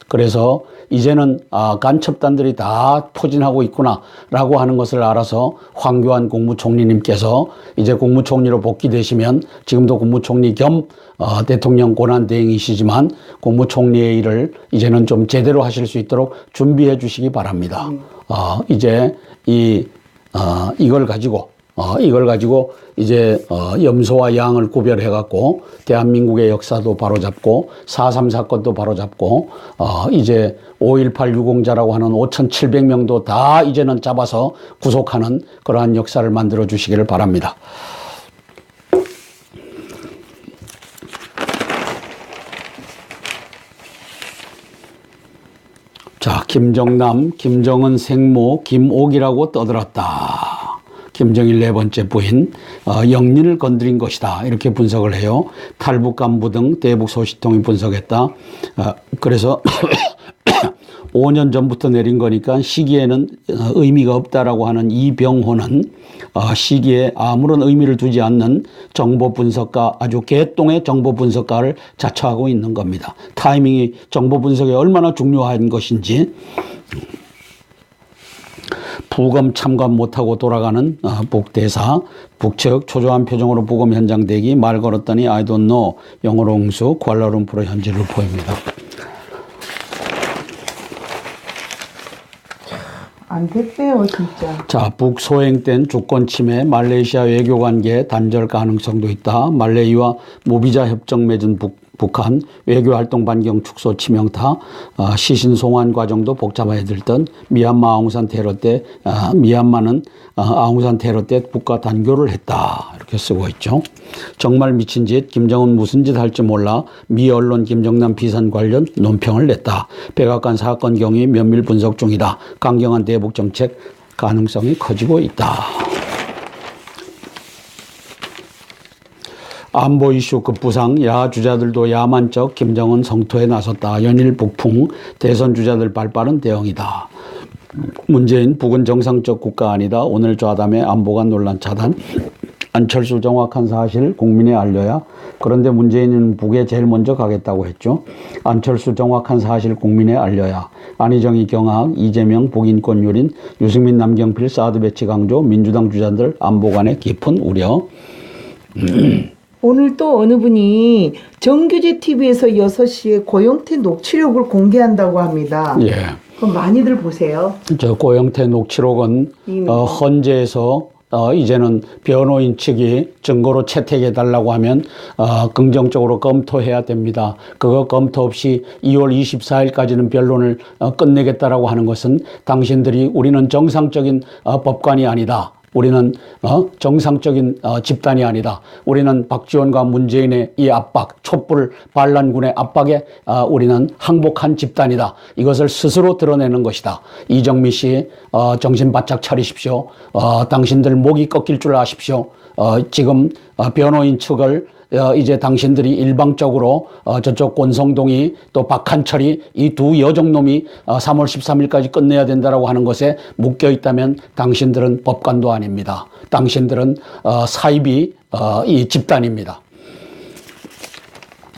Speaker 2: 그래서 이제는 간첩단들이 다 포진하고 있구나라고 하는 것을 알아서 황교안 국무총리님께서 이제 국무총리로 복귀되시면 지금도 국무총리 겸 대통령 권한대행이시지만 국무총리의 일을 이제는 좀 제대로 하실 수 있도록 준비해 주시기 바랍니다. 이제 이걸 가지고 이제 염소와 양을 구별해갖고 대한민국의 역사도 바로잡고 4.3 사건도 바로잡고 이제 5.18 유공자라고 하는 5,700명도 다 이제는 잡아서 구속하는 그러한 역사를 만들어 주시기를 바랍니다. 자, 김정남, 김정은 생모 김옥이라고 떠들었다. 김정일 4번째 부인 영린을 건드린 것이다. 이렇게 분석을 해요. 탈북 간부 등 대북 소식통이 분석했다. 그래서 5년 전부터 내린 거니까 시기에는 의미가 없다라고 하는 이병호는 시기에 아무런 의미를 두지 않는 정보 분석가, 아주 개똥의 정보 분석가를 자처하고 있는 겁니다. 타이밍이 정보 분석에 얼마나 중요한 것인지. 부검 참관 못하고 돌아가는 북대사, 북측 초조한 표정으로 부검 현장 대기, 말 걸었더니 I don't know, 영어로 응수, 쿠알라룸푸르 현지를 보입니다.
Speaker 1: 안 됐대요, 진짜.
Speaker 2: 자, 북소행된 주권 침해, 말레이시아 외교관계 단절 가능성도 있다. 말레이와 무비자 협정 맺은 북한, 외교활동 반경 축소 치명타, 시신 송환 과정도 복잡해야 될 듯, 미얀마 아웅산 테러 때, 미얀마는 아웅산 테러 때 북과 단교를 했다. 이렇게 쓰고 있죠. 정말 미친 짓, 김정은 무슨 짓 할지 몰라 미 언론 김정남 비선 관련 논평을 냈다. 백악관 사건 경위 면밀 분석 중이다. 강경한 대북 정책 가능성이 커지고 있다. 안보 이슈 급부상, 야하 주자들도 야만적 김정은 성토에 나섰다. 연일 북풍, 대선 주자들 발빠른 대응이다. 문재인 북은 정상적 국가 아니다. 오늘 좌담의 안보관 논란 차단. 안철수 정확한 사실 국민에 알려야. 그런데 문재인은 북에 제일 먼저 가겠다고 했죠. 안철수 정확한 사실 국민에 알려야. 안희정이 경악, 이재명 북인권 유린, 유승민 남경필 사드 배치 강조, 민주당 주자들 안보관의 깊은 우려.
Speaker 1: 오늘 또 어느 분이 정규제 TV에서 6시에 고영태 녹취록을 공개한다고 합니다.
Speaker 2: 예.
Speaker 1: 그럼 많이들 보세요.
Speaker 2: 저 고영태 녹취록은 헌재에서 이제는 변호인 측이 증거로 채택해 달라고 하면 긍정적으로 검토해야 됩니다. 그거 검토 없이 2월 24일까지는 변론을 끝내겠다라고 하는 것은 당신들이 우리는 정상적인 법관이 아니다. 우리는 정상적인 집단이 아니다. 우리는 박지원과 문재인의 이 압박, 촛불 반란군의 압박에 우리는 항복한 집단이다. 이것을 스스로 드러내는 것이다. 이정미 씨 정신 바짝 차리십시오. 당신들 목이 꺾일 줄 아십시오. 지금 변호인 측을 이제 당신들이 일방적으로 저쪽 권성동이 또 박한철이 이 두 여종놈이 3월 13일까지 끝내야 된다라고 하는 것에 묶여 있다면 당신들은 법관도 아닙니다. 당신들은 사이비 이 집단입니다.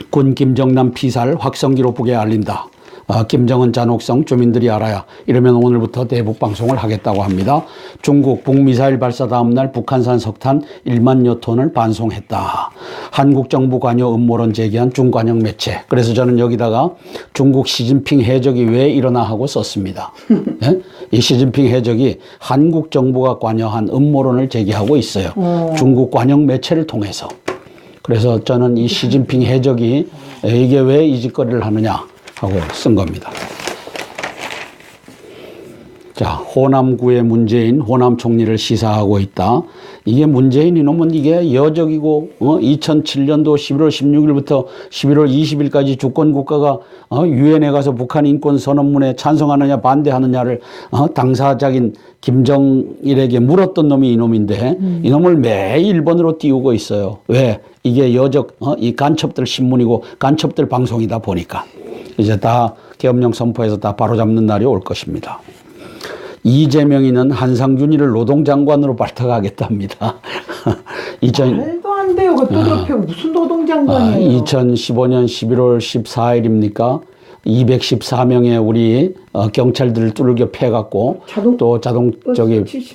Speaker 2: 군 김정남 피살 확성기로 북에 알린다. 김정은 잔혹성 주민들이 알아야. 이러면 오늘부터 대북 방송을 하겠다고 합니다. 중국 북미사일 발사 다음 날 북한산 석탄 1만여 톤을 반송했다. 한국 정부 관여 음모론 제기한 중관영 매체. 그래서 저는 여기다가 중국 시진핑 해적이 왜 일어나 하고 썼습니다. 네? 이 시진핑 해적이 한국 정부가 관여한 음모론을 제기하고 있어요. 중국 관영 매체를 통해서. 그래서 저는 이 시진핑 해적이 이게 왜 이 짓거리를 하느냐 하고 쓴 겁니다. 자, 호남구의 문재인, 호남 총리를 시사하고 있다. 이게 문재인 이놈은 이게 여적이고 2007년도 11월 16일부터 11월 20일까지 주권국가가 유엔에 가서 북한 인권 선언문에 찬성하느냐 반대하느냐를 당사자인 김정일에게 물었던 놈이 이놈인데 이놈을 매일 일본으로 띄우고 있어요. 왜? 이게 여적 이 간첩들 신문이고 간첩들 방송이다 보니까 이제 다 계엄령 선포해서 다 바로잡는 날이 올 것입니다. 이재명이는 한상준이를 노동장관으로 발탁하겠답니다.
Speaker 1: 말도 안 돼요. 그 뚜드럽히고 무슨 노동장관이에요.
Speaker 2: 2015년 11월 14일입니까? 214명의 우리 경찰들을 뚫겨 패갖고 또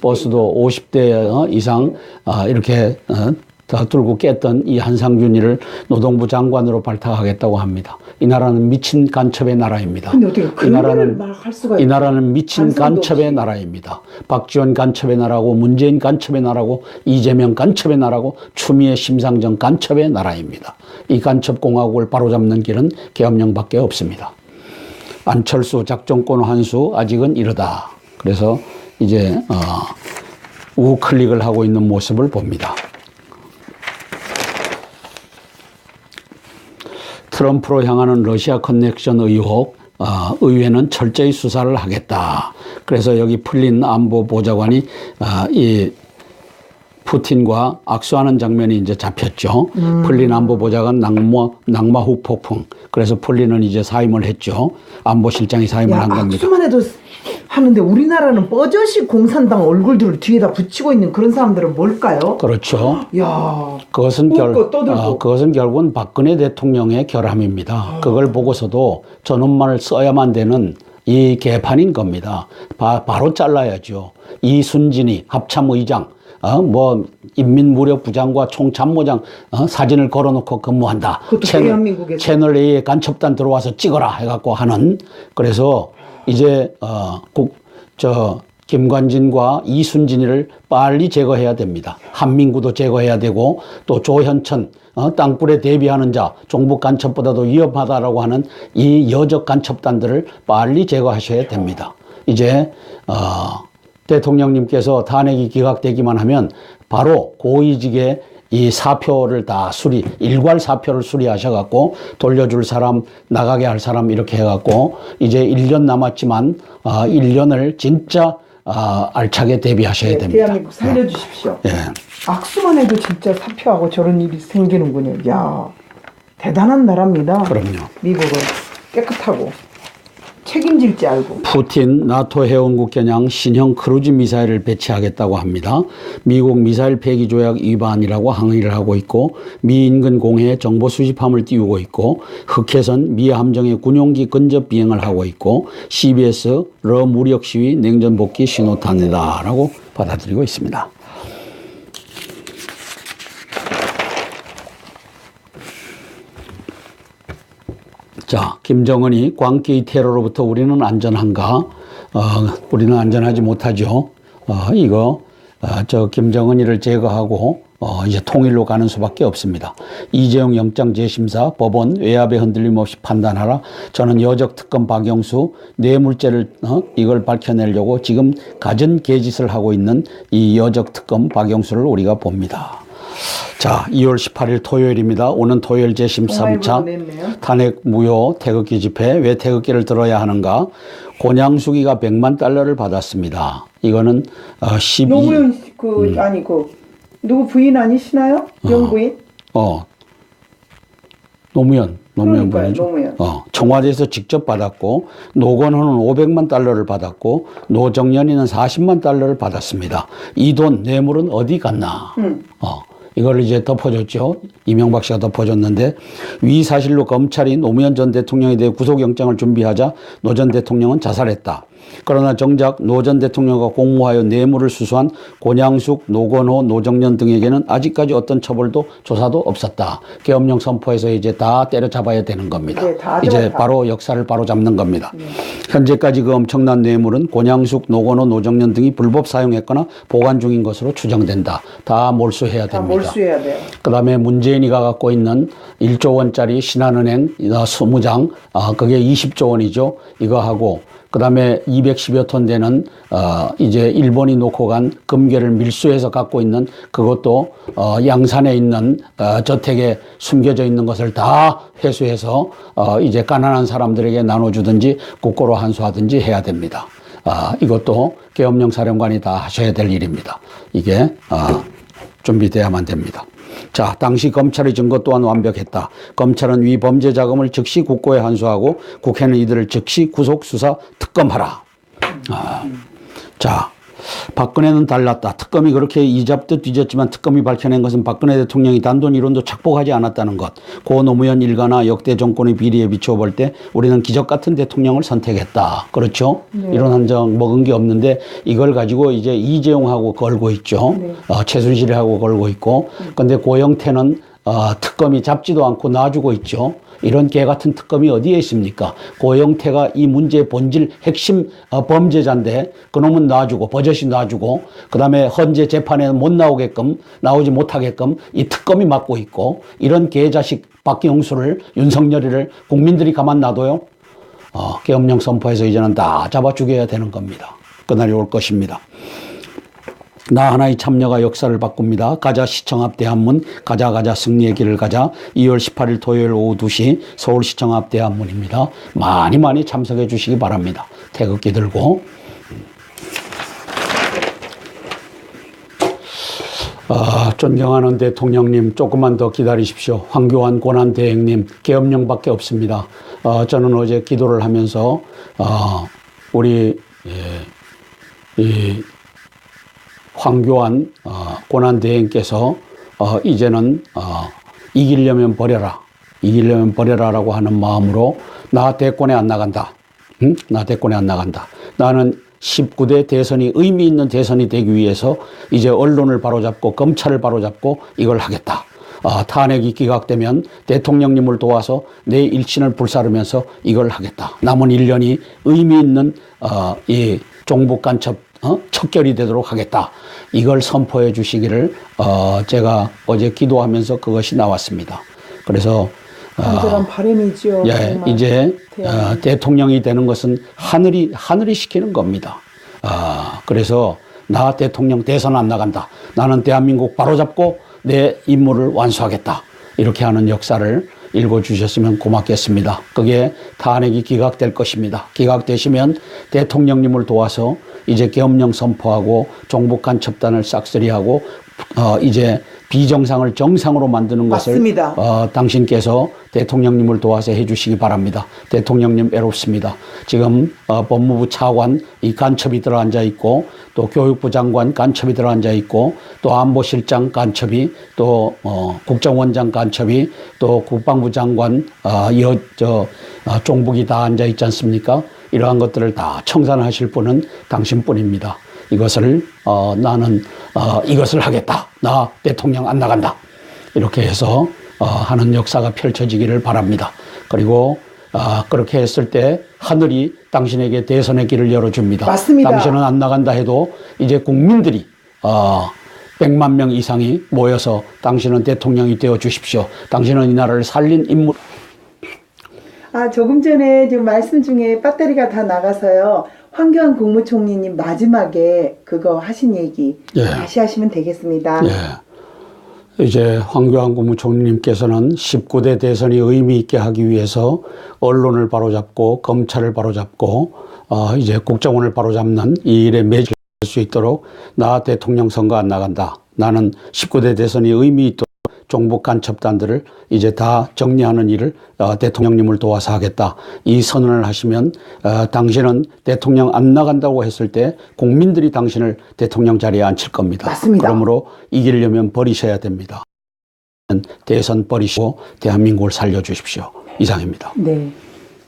Speaker 2: 버스도 50대 이상 이렇게 다 뚫고 깼던 이 한상준이를 노동부 장관으로 발탁하겠다고 합니다. 이 나라는 미친 간첩의 나라입니다.
Speaker 1: 근데 어떻게 그 말을 할 수가 있어요?
Speaker 2: 이 나라는 미친 간첩의 나라입니다. 박지원 간첩의 나라고 문재인 간첩의 나라고 이재명 간첩의 나라고 추미애 심상정 간첩의 나라입니다. 이 간첩 공화국을 바로잡는 길은 계엄령밖에 없습니다. 안철수 작정권 환수 아직은 이르다. 그래서 이제 우클릭을 하고 있는 모습을 봅니다. 트럼프로 향하는 러시아 커넥션 의혹, 의회는 철저히 수사를 하겠다. 그래서 여기 풀린 안보 보좌관이 이 푸틴과 악수하는 장면이 이제 잡혔죠. 폴린 안보보좌관 낙마 후 폭풍. 그래서 폴린은 이제 사임을 했죠. 안보실장이 사임을
Speaker 1: 야,
Speaker 2: 한 겁니다.
Speaker 1: 악수만 해도 하는데 우리나라는 뻐젓이 공산당 얼굴들을 뒤에다 붙이고 있는 그런 사람들은 뭘까요?
Speaker 2: 그렇죠.
Speaker 1: 야,
Speaker 2: 그것은
Speaker 1: 웃고 떠들고.
Speaker 2: 그것은 결국은 박근혜 대통령의 결함입니다. 그걸 보고서도 저놈만을 써야만 되는 이 개판인 겁니다. 바로 잘라야죠. 이순진이 합참의장, 인민무력부장과 총참모장 사진을 걸어놓고 근무한다.
Speaker 1: 그것도 대한민국에서.
Speaker 2: 채널 A에 간첩단 들어와서 찍어라 해갖고 하는. 그래서 이제 김관진과 이순진이를 빨리 제거해야 됩니다. 한민구도 제거해야 되고 또 조현천 땅굴에 대비하는 자, 종북 간첩보다도 위험하다라고 하는 이 여적 간첩단들을 빨리 제거하셔야 됩니다. 이제 대통령님께서 탄핵이 기각되기만 하면 바로 고위직의 이 사표를 다 일괄 사표를 수리하셔갖고 돌려줄 사람, 나가게 할 사람 이렇게 해갖고 이제 1년 남았지만 1년을 진짜 알차게 대비하셔야
Speaker 1: 네,
Speaker 2: 됩니다.
Speaker 1: 대한민국 살려주십시오.
Speaker 2: 예.
Speaker 1: 악수만 해도 진짜 사표하고 저런 일이 생기는군요. 야, 대단한 나라입니다.
Speaker 2: 그럼요.
Speaker 1: 미국은 깨끗하고 책임질 줄 알고.
Speaker 2: 푸틴 나토 회원국 겨냥 신형 크루즈 미사일을 배치하겠다고 합니다. 미국 미사일 폐기 조약 위반이라고 항의를 하고 있고 미 인근 공해에 정보 수집함을 띄우고 있고 흑해선 미 함정의 군용기 근접 비행을 하고 있고 CBS 러 무력 시위 냉전 복귀 신호탄이다라고 받아들이고 있습니다. 자, 김정은이 광기의 테러로부터 우리는 안전한가? 우리는 안전하지 못하죠. 김정은이를 제거하고 이제 통일로 가는 수밖에 없습니다. 이재용 영장 재심사 법원 외압에 흔들림 없이 판단하라. 저는 여적 특검 박영수 뇌물죄를 이걸 밝혀내려고 지금 갖은 개짓을 하고 있는 이 여적 특검 박영수를 우리가 봅니다. 자, 2월 18일 토요일입니다. 오는 토요일 재심 3차 탄핵 무효 태극기 집회. 왜 태극기를 들어야 하는가? 권양숙이가 100만 달러를 받았습니다. 이거는 12.
Speaker 1: 노무현 누구 부인 아니시나요? 영부인?
Speaker 2: 노무현 부인이죠.
Speaker 1: 노무현.
Speaker 2: 청와대에서 직접 받았고 노건호는 500만 달러를 받았고 노정연이는 40만 달러를 받았습니다. 이 돈 뇌물은 어디 갔나? 이걸 이제 덮어줬죠. 이명박 씨가 덮어줬는데 위 사실로 검찰이 노무현 전 대통령에 대해 구속영장을 준비하자 노 전 대통령은 자살했다. 그러나 정작 노 전 대통령과 공모하여 뇌물을 수수한 권양숙, 노건호, 노정연 등에게는 아직까지 어떤 처벌도 조사도 없었다. 계엄령 선포해서 이제 다 때려잡아야 되는 겁니다.
Speaker 1: 네,
Speaker 2: 이제 바로 역사를 바로 잡는 겁니다. 현재까지 그 엄청난 뇌물은 권양숙, 노건호, 노정연 등이 불법 사용했거나 보관 중인 것으로 추정된다. 다 몰수해야 됩니다.
Speaker 1: 몰수해야 돼요.
Speaker 2: 그다음에 문재인이가 갖고 있는 1조 원짜리 신한은행 20장, 그게 20조 원이죠. 이거 하고 그다음에 210여 톤 되는 이제 일본이 놓고 간 금괴를 밀수해서 갖고 있는 그것도 양산에 있는 저택에 숨겨져 있는 것을 다 회수해서 이제 가난한 사람들에게 나눠주든지 국고로 환수하든지 해야 됩니다. 이것도 계엄령 사령관이 다 하셔야 될 일입니다. 이게 준비돼야만 됩니다. 자, 당시 검찰의 증거 또한 완벽했다. 검찰은 위 범죄 자금을 즉시 국고에 환수하고 국회는 이들을 즉시 구속 수사 특검하라. 자, 박근혜는 달랐다. 특검이 그렇게 이잡듯 뒤졌지만 특검이 밝혀낸 것은 박근혜 대통령이 단돈 이론도 착복하지 않았다는 것. 고 노무현 일가나 역대 정권의 비리에 비추어 볼 때 우리는 기적 같은 대통령을 선택했다. 그렇죠?
Speaker 1: 네.
Speaker 2: 이런 한 장 먹은 게 없는데 이걸 가지고 이제 이재용하고 걸고 있죠.
Speaker 1: 네.
Speaker 2: 최순실하고 걸고 있고. 근데 고영태는 특검이 잡지도 않고 놔주고 있죠. 이런 개 같은 특검이 어디에 있습니까? 고영태가 이 문제의 본질 핵심 범죄자인데 그놈은 놔주고 버젓이 놔주고 그다음에 헌재 재판에 못 나오지 못하게끔 이 특검이 맡고 있고 이런 개자식 박영수를 윤석열이를 국민들이 가만 놔둬요? 계엄령 선포해서 이제는 다 잡아 죽여야 되는 겁니다. 그날이 올 것입니다. 나 하나의 참여가 역사를 바꿉니다. 가자 시청 앞 대한문, 가자 승리의 길을 가자. 2월 18일 토요일 오후 2시 서울시청 앞 대한문입니다. 많이 참석해 주시기 바랍니다. 태극기 들고. 존경하는 대통령님, 조금만 더 기다리십시오. 황교안 권한대행님, 계엄령밖에 없습니다. 저는 어제 기도를 하면서 우리 이 황교안 권한대행께서 이제는 이기려면 버려라라고 하는 마음으로 나 대권에 안 나간다. 응? 나 대권에 안 나간다. 나는 19대 대선이 의미 있는 대선이 되기 위해서 이제 언론을 바로잡고 검찰을 바로잡고 이걸 하겠다. 탄핵이 기각되면 대통령님을 도와서 내 일신을 불사르면서 이걸 하겠다. 남은 1년이 의미 있는 이 종북 간첩 척결이 되도록 하겠다. 이걸 선포해 주시기를 제가 어제 기도하면서 그것이 나왔습니다. 그래서
Speaker 1: 간절한 바람이죠.
Speaker 2: 예, 이제 대통령이 되는 것은 하늘이 시키는 겁니다. 그래서 나 대통령 대선 안 나간다. 나는 대한민국 바로잡고 내 임무를 완수하겠다. 이렇게 하는 역사를 읽어주셨으면 고맙겠습니다. 그게 탄핵이 기각될 것입니다. 기각되시면 대통령님을 도와서 이제 계엄령 선포하고 종북 간첩단을 싹쓸이하고 이제 비정상을 정상으로 만드는 것을
Speaker 1: 맞습니다.
Speaker 2: 당신께서 대통령님을 도와서 해주시기 바랍니다. 대통령님 외롭습니다. 지금 법무부 차관 이 간첩이 들어앉아 있고 또 교육부 장관 간첩이 들어앉아 있고 또 안보실장 간첩이 또 국정원장 간첩이 또 국방부 장관 종북이 다 앉아 있지 않습니까? 이러한 것들을 다 청산하실 분은 당신뿐입니다. 이것을 나는 이것을 하겠다. 나 대통령 안 나간다. 이렇게 해서 하는 역사가 펼쳐지기를 바랍니다. 그리고 그렇게 했을 때 하늘이 당신에게 대선의 길을 열어줍니다.
Speaker 1: 맞습니다.
Speaker 2: 당신은 안 나간다 해도 이제 국민들이 100만 명 이상이 모여서 당신은 대통령이 되어 주십시오. 당신은 이 나라를 살린 인물.
Speaker 1: 조금 전에 지금 말씀 중에 배터리가 다 나가서요. 황교안 국무총리님 마지막에 그거 하신 얘기 다시 하시면 되겠습니다.
Speaker 2: 이제 황교안 국무총리님께서는 19대 대선이 의미 있게 하기 위해서 언론을 바로잡고 검찰을 바로잡고 이제 국정원을 바로잡는 이 일에 매진할 수 있도록 나 대통령 선거 안 나간다. 나는 19대 대선이 의미 있도록 종북 간첩단들을 이제 다 정리하는 일을 대통령님을 도와서 하겠다. 이 선언을 하시면 당신은 대통령 안 나간다고 했을 때 국민들이 당신을 대통령 자리에 앉힐 겁니다.
Speaker 1: 맞습니다.
Speaker 2: 그러므로 이기려면 버리셔야 됩니다. 대선 버리시고 대한민국을 살려주십시오. 이상입니다.
Speaker 1: 네,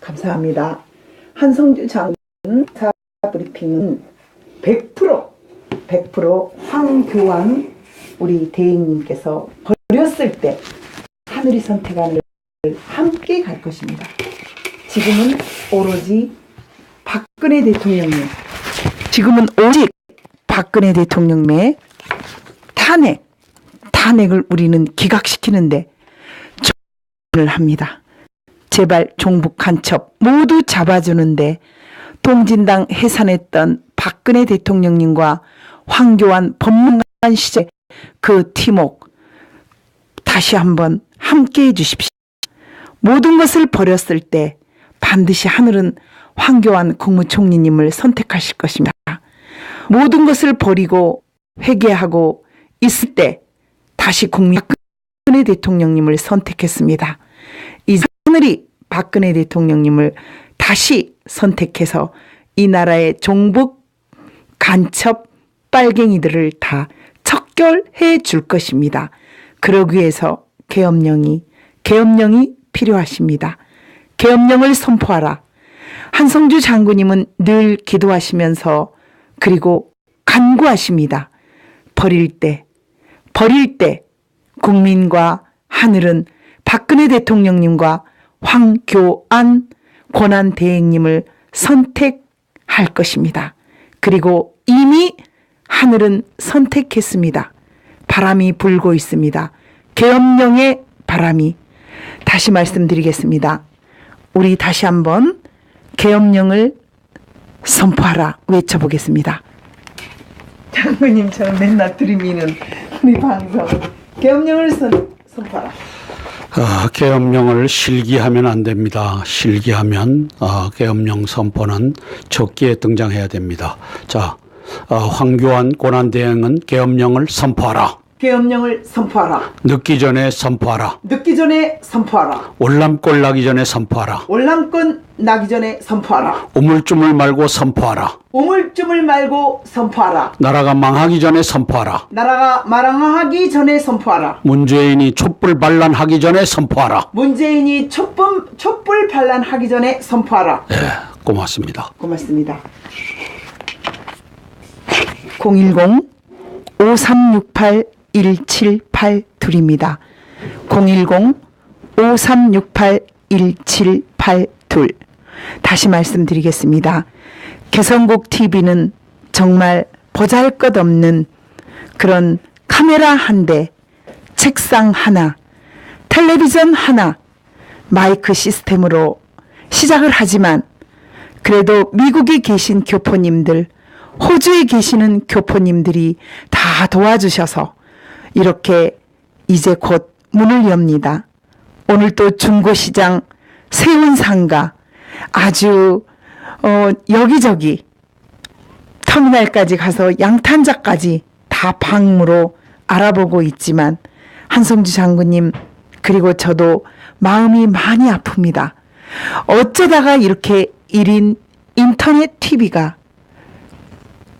Speaker 1: 감사합니다. 한성주 장군 사브리핑은 100% 황교안 우리 대행님께서 버렸을 때 하늘이 선택하는 함께 갈 것입니다. 지금은 오로지 박근혜 대통령님, 지금은 오직 박근혜 대통령의 탄핵을 우리는 기각시키는데 정을 합니다. 제발 종북 간첩 모두 잡아주는데 동진당 해산했던 박근혜 대통령님과 황교안 법무관 시절 그 팀워크 다시 한번 함께 해주십시오. 모든 것을 버렸을 때 반드시 하늘은 황교안 국무총리님을 선택하실 것입니다. 모든 것을 버리고 회개하고 있을 때 다시 박근혜 대통령님을 선택했습니다. 이제 하늘이 박근혜 대통령님을 다시 선택해서 이 나라의 종북 간첩 빨갱이들을 다 척결해 줄 것입니다. 그러기 위해서 계엄령이 필요하십니다. 계엄령을 선포하라. 한성주 장군님은 늘 기도하시면서 그리고 간구하십니다. 버릴 때 국민과 하늘은 박근혜 대통령님과 황교안 권한대행님을 선택할 것입니다. 그리고 이미 하늘은 선택했습니다. 바람이 불고 있습니다. 계엄령의 바람이. 다시 말씀드리겠습니다. 우리 다시 한번 계엄령을 선포하라 외쳐보겠습니다. 장군님처럼 맨날 들이미는 우리 방송 계엄령을 선포하라.
Speaker 2: 계엄령을 실기하면 안 됩니다. 실기하면 계엄령 선포는 적기에 등장해야 됩니다. 자, 황교안 권한대행은 계엄령을 선포하라.
Speaker 1: 계엄령을 선포하라.
Speaker 2: 늦기 전에 선포하라.
Speaker 1: 늦기 전에 선포하라.
Speaker 2: 월남골 나기 전에 선포하라.
Speaker 1: 월남권 나기 전에 선포하라.
Speaker 2: 우물쭈물 말고 선포하라.
Speaker 1: 우물쭈물 말고 선포하라.
Speaker 2: 나라가 망하기 전에 선포하라.
Speaker 1: 나라가 망하기 전에 선포하라.
Speaker 2: 문재인이 촛불 반란하기 전에 선포하라.
Speaker 1: 문재인이 촛불 반란하기 전에 선포하라.
Speaker 2: 네, 고맙습니다.
Speaker 1: 고맙습니다. 010-5368-1782입니다. 010-5368-1782. 다시 말씀드리겠습니다. 개성국 TV는 정말 보잘것없는 그런 카메라 한 대, 책상 하나, 텔레비전 하나, 마이크 시스템으로 시작을 하지만 그래도 미국에 계신 교포님들, 호주에 계시는 교포님들이 다 도와주셔서 이렇게 이제 곧 문을 엽니다. 오늘 또 중고시장, 세운상가, 아주 여기저기 터미널까지 가서 양탄자까지 다 방무로 알아보고 있지만 한성주 장군님 그리고 저도 마음이 많이 아픕니다. 어쩌다가 이렇게 1인 인터넷 TV가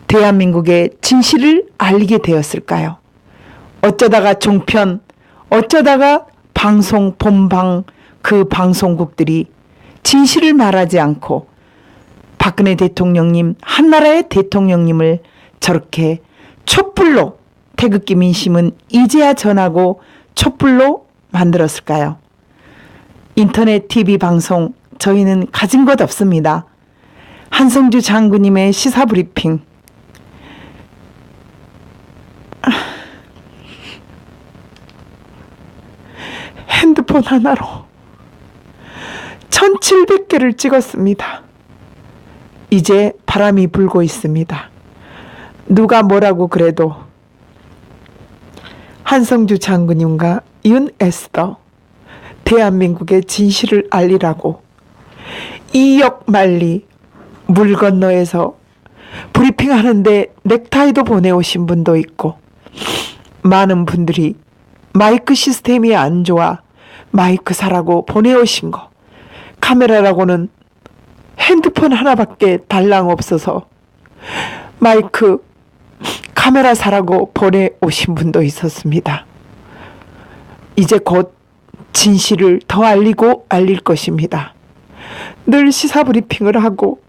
Speaker 1: 대한민국의 진실을 알리게 되었을까요? 어쩌다가 종편, 어쩌다가 방송, 본방 그 방송국들이 진실을 말하지 않고 박근혜 대통령님, 한나라의 대통령님을 저렇게 촛불로 태극기 민심은 이제야 전하고 촛불로 만들었을까요? 인터넷 TV 방송 저희는 가진 것 없습니다. 한성주 장군님의 시사브리핑 핸드폰 하나로 1700개를 찍었습니다. 이제 바람이 불고 있습니다. 누가 뭐라고 그래도 한성주 장군님과 윤 에스더 대한민국의 진실을 알리라고 이역 만리 물 건너에서 브리핑 하는데 넥타이도 보내오신 분도 있고 많은 분들이 마이크 시스템이 안 좋아 마이크 사라고 보내오신 거 카메라라고는 핸드폰 하나밖에 달랑 없어서 마이크 카메라 사라고 보내오신 분도 있었습니다. 이제 곧 진실을 더 알리고 알릴 것입니다. 늘 시사 브리핑을 하고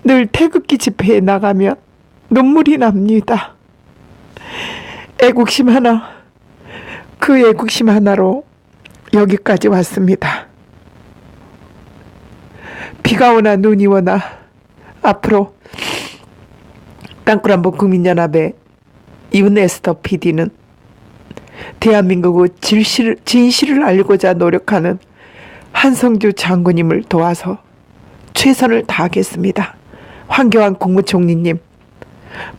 Speaker 1: 늘 태극기 집회에 나가면 눈물이 납니다. 애국심 하나, 그 애국심 하나로 여기까지 왔습니다. 비가 오나 눈이 오나 앞으로 땅굴한번 국민연합의 윤에스더 PD는 대한민국의 진실을 알고자 노력하는 한성주 장군님을 도와서 최선을 다하겠습니다. 황교안 국무총리님,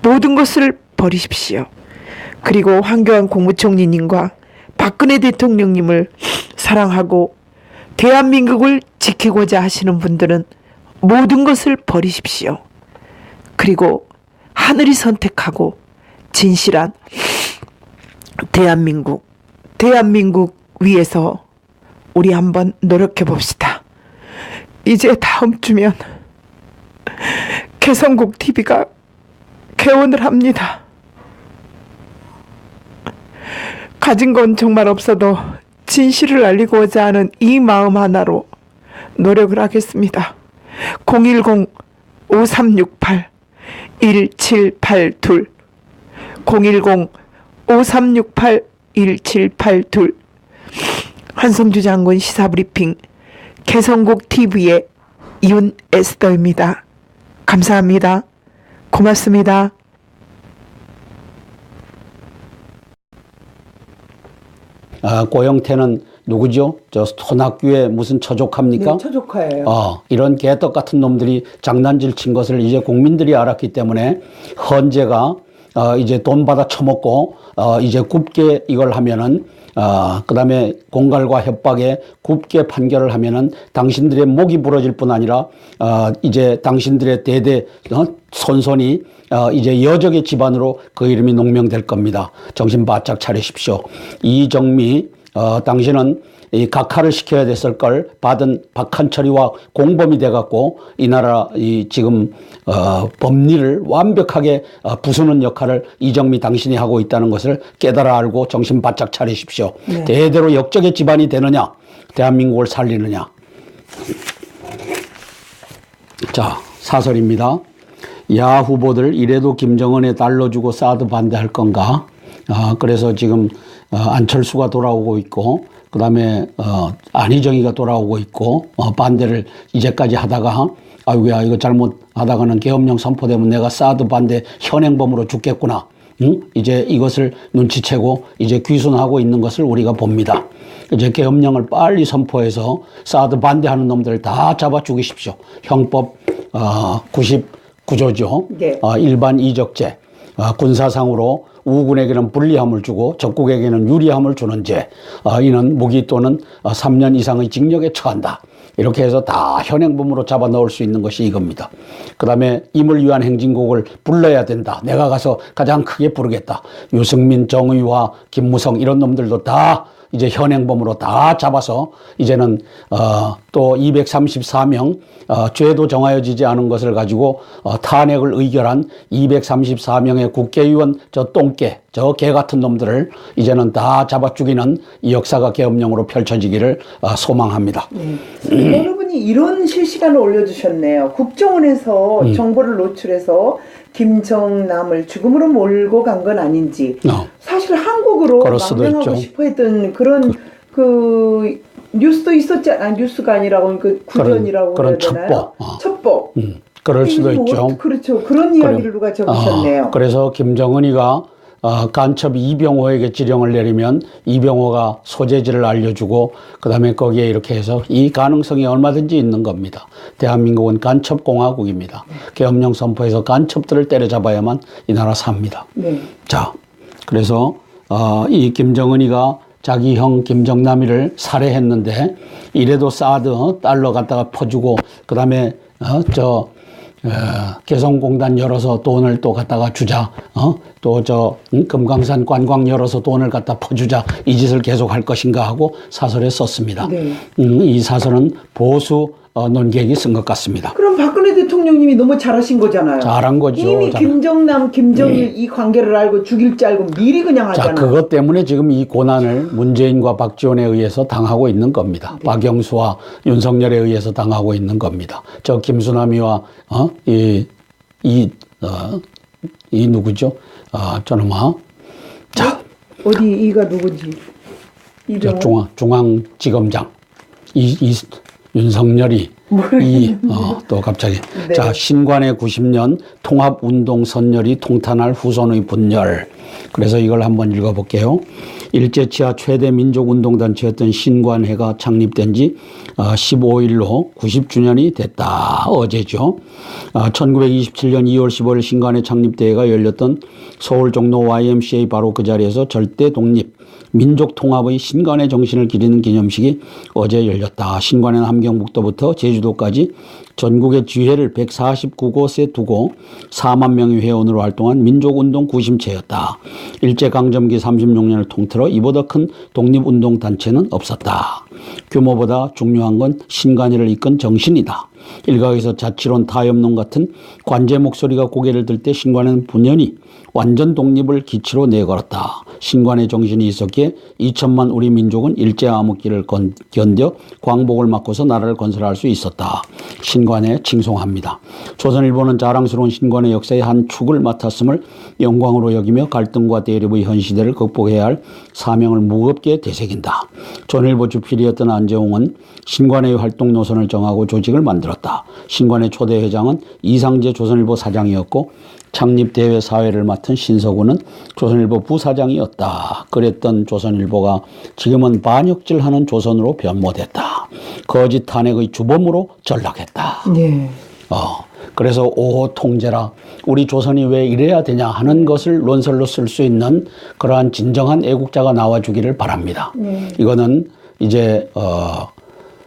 Speaker 1: 모든 것을 버리십시오. 그리고 황교안 국무총리님과 박근혜 대통령님을 사랑하고 대한민국을 지키고자 하시는 분들은 모든 것을 버리십시오. 그리고 하늘이 선택하고 진실한 대한민국 위해서 우리 한번 노력해 봅시다. 이제 다음 주면 개성국 TV가 개원을 합니다. 가진 건 정말 없어도 진실을 알리고자 하는 이 마음 하나로 노력을 하겠습니다. 010-5368-1782 010-5368-1782 한성주 장군 시사브리핑 개성국 TV의 윤에스더입니다. 감사합니다. 고맙습니다.
Speaker 2: 고영태는 누구죠? 저 손학규의 무슨 처조카입니까?
Speaker 1: 네, 처조카예요.
Speaker 2: 이런 개떡 같은 놈들이 장난질 친 것을 이제 국민들이 알았기 때문에 헌재가 이제 돈 받아 처먹고 이제 굽게 이걸 하면은 그다음에 공갈과 협박에 굽게 판결을 하면은 당신들의 목이 부러질 뿐 아니라 이제 당신들의 대대 손손이 이제 여적의 집안으로 그 이름이 농명될 겁니다. 정신 바짝 차리십시오. 이정미 당신은 이 각하를 시켜야 됐을 걸 받은 박한철이와 공범이 돼갖고 이 나라 이 지금 법리를 완벽하게 부수는 역할을 이정미 당신이 하고 있다는 것을 깨달아 알고 정신 바짝 차리십시오.
Speaker 1: 네.
Speaker 2: 대대로 역적의 집안이 되느냐, 대한민국을 살리느냐. 자, 사설입니다. 야 후보들 이래도 김정은에 달러 주고 사드 반대할 건가? 그래서 지금 안철수가 돌아오고 있고, 그 다음에 안희정이가 돌아오고 있고, 반대를 이제까지 하다가 아이고야 이거 잘못하다가는 계엄령 선포되면 내가 사드 반대 현행범으로 죽겠구나. 응? 이제 이것을 눈치채고 이제 귀순하고 있는 것을 우리가 봅니다. 이제 계엄령을 빨리 선포해서 사드 반대하는 놈들을 다 잡아 죽이십시오. 형법 99조죠.
Speaker 1: 네.
Speaker 2: 일반 이적죄. 군사상으로 우군에게는 불리함을 주고 적국에게는 유리함을 주는 죄. 이는 무기 또는 3년 이상의 징역에 처한다. 이렇게 해서 다 현행범으로 잡아 넣을 수 있는 것이 이겁니다. 그 다음에 임을 위한 행진곡을 불러야 된다. 내가 가서 가장 크게 부르겠다. 유승민, 정의화, 김무성 이런 놈들도 다 이제 현행범으로 다 잡아서 이제는 또 234명 죄도 정하여지지 않은 것을 가지고 탄핵을 의결한 234명의 국회의원 저 똥개 저 개 같은 놈들을 이제는 다 잡아 죽이는 이 역사가 계엄령으로 펼쳐지기를 소망합니다.
Speaker 1: 어느 분이 이런 실시간을 올려주셨네요. 국정원에서 정보를 노출해서 김정남을 죽음으로 몰고 간 건 아닌지. 사실 한국으로 망명하고 싶어 했던 그런 그 뉴스도 있었지 않아? 뉴스가 아니라고 그 구전이라고
Speaker 2: 그런
Speaker 1: 해야 되나요? 첩보.
Speaker 2: 그럴 수도 있죠.
Speaker 1: 그렇죠. 그런 이야기를 누가 적으셨네요.
Speaker 2: 그래서 김정은이가 간첩 이병호에게 지령을 내리면 이병호가 소재지를 알려주고 그다음에 거기에 이렇게 해서 이 가능성이 얼마든지 있는 겁니다. 대한민국은 간첩공화국입니다. 계엄령 선포해서 간첩들을 때려잡아야만 이 나라 삽니다.
Speaker 1: 네.
Speaker 2: 자, 그래서 이 김정은이가 자기 형 김정남이를 살해했는데 이래도 사드 달러 갖다가 퍼주고 그다음에 개성공단 열어서 돈을 또 갖다가 주자. 또 금강산 관광 열어서 돈을 갖다 퍼주자. 이 짓을 계속 할 것인가 하고 사설에 썼습니다.
Speaker 1: 네.
Speaker 2: 이 사설은 보수 논객이 쓴 것 같습니다.
Speaker 1: 그럼 박근혜 대통령님이 너무 잘하신 거잖아요.
Speaker 2: 잘한 거죠.
Speaker 1: 이미 김정남, 김정일 이 관계를 알고 죽일 줄 알고 미리 그냥 하잖아요.
Speaker 2: 자, 그것 때문에 지금 이 고난을 문재인과 박지원에 의해서 당하고 있는 겁니다. 네. 박영수와 윤석열에 의해서 당하고 있는 겁니다. 저 김수남이와 이 누구죠? 저놈아. 자,
Speaker 1: 어디 이가 누구지?
Speaker 2: 중앙지검장 윤석열이 또 갑자기
Speaker 1: 네.
Speaker 2: 자 신관의 90년 통합운동 선열이 통탄할 후손의 분열. 그래서 이걸 한번 읽어볼게요. 일제치하 최대 민족운동단체였던 신관회가 창립된 지 15일로 90주년이 됐다. 어제죠. 1927년 2월 15일 신관회 창립대회가 열렸던 서울 종로 YMCA 바로 그 자리에서 절대 독립 민족 통합의 신관의 정신을 기리는 기념식이 어제 열렸다. 신관에는 함경북도부터 제주도까지 전국의 지회를 149곳에 두고 4만 명의 회원으로 활동한 민족운동 구심체였다. 일제강점기 36년을 통틀어 이보다 큰 독립운동단체는 없었다. 규모보다 중요한 건 신관회를 이끈 정신이다. 일각에서 자치론 타협론 같은 관제 목소리가 고개를 들 때 신관회는 분연히 완전 독립을 기치로 내걸었다. 신관의 정신이 있었기에 2천만 우리 민족은 일제 암흑기를 견뎌 광복을 맞고서 나라를 건설할 수 있었다. 신관에 칭송합니다. 조선일보는 자랑스러운 신관의 역사의 한 축을 맡았음을 영광으로 여기며 갈등과 대립의 현 시대를 극복해야 할 사명을 무겁게 되새긴다. 조선일보 주필이었던 안재홍은 신관의 활동 노선을 정하고 조직을 만들었다. 신관의 초대 회장은 이상재 조선일보 사장이었고 창립대회 사회를 맡은 신서구는 조선일보 부사장이었다. 그랬던 조선일보가 지금은 반역질하는 조선으로 변모됐다. 거짓 탄핵의 주범으로 전락했다.
Speaker 1: 네.
Speaker 2: 그래서 5호 통제라 우리 조선이 왜 이래야 되냐 하는 것을 논설로 쓸 수 있는 그러한 진정한 애국자가 나와주기를 바랍니다. 이거는 이제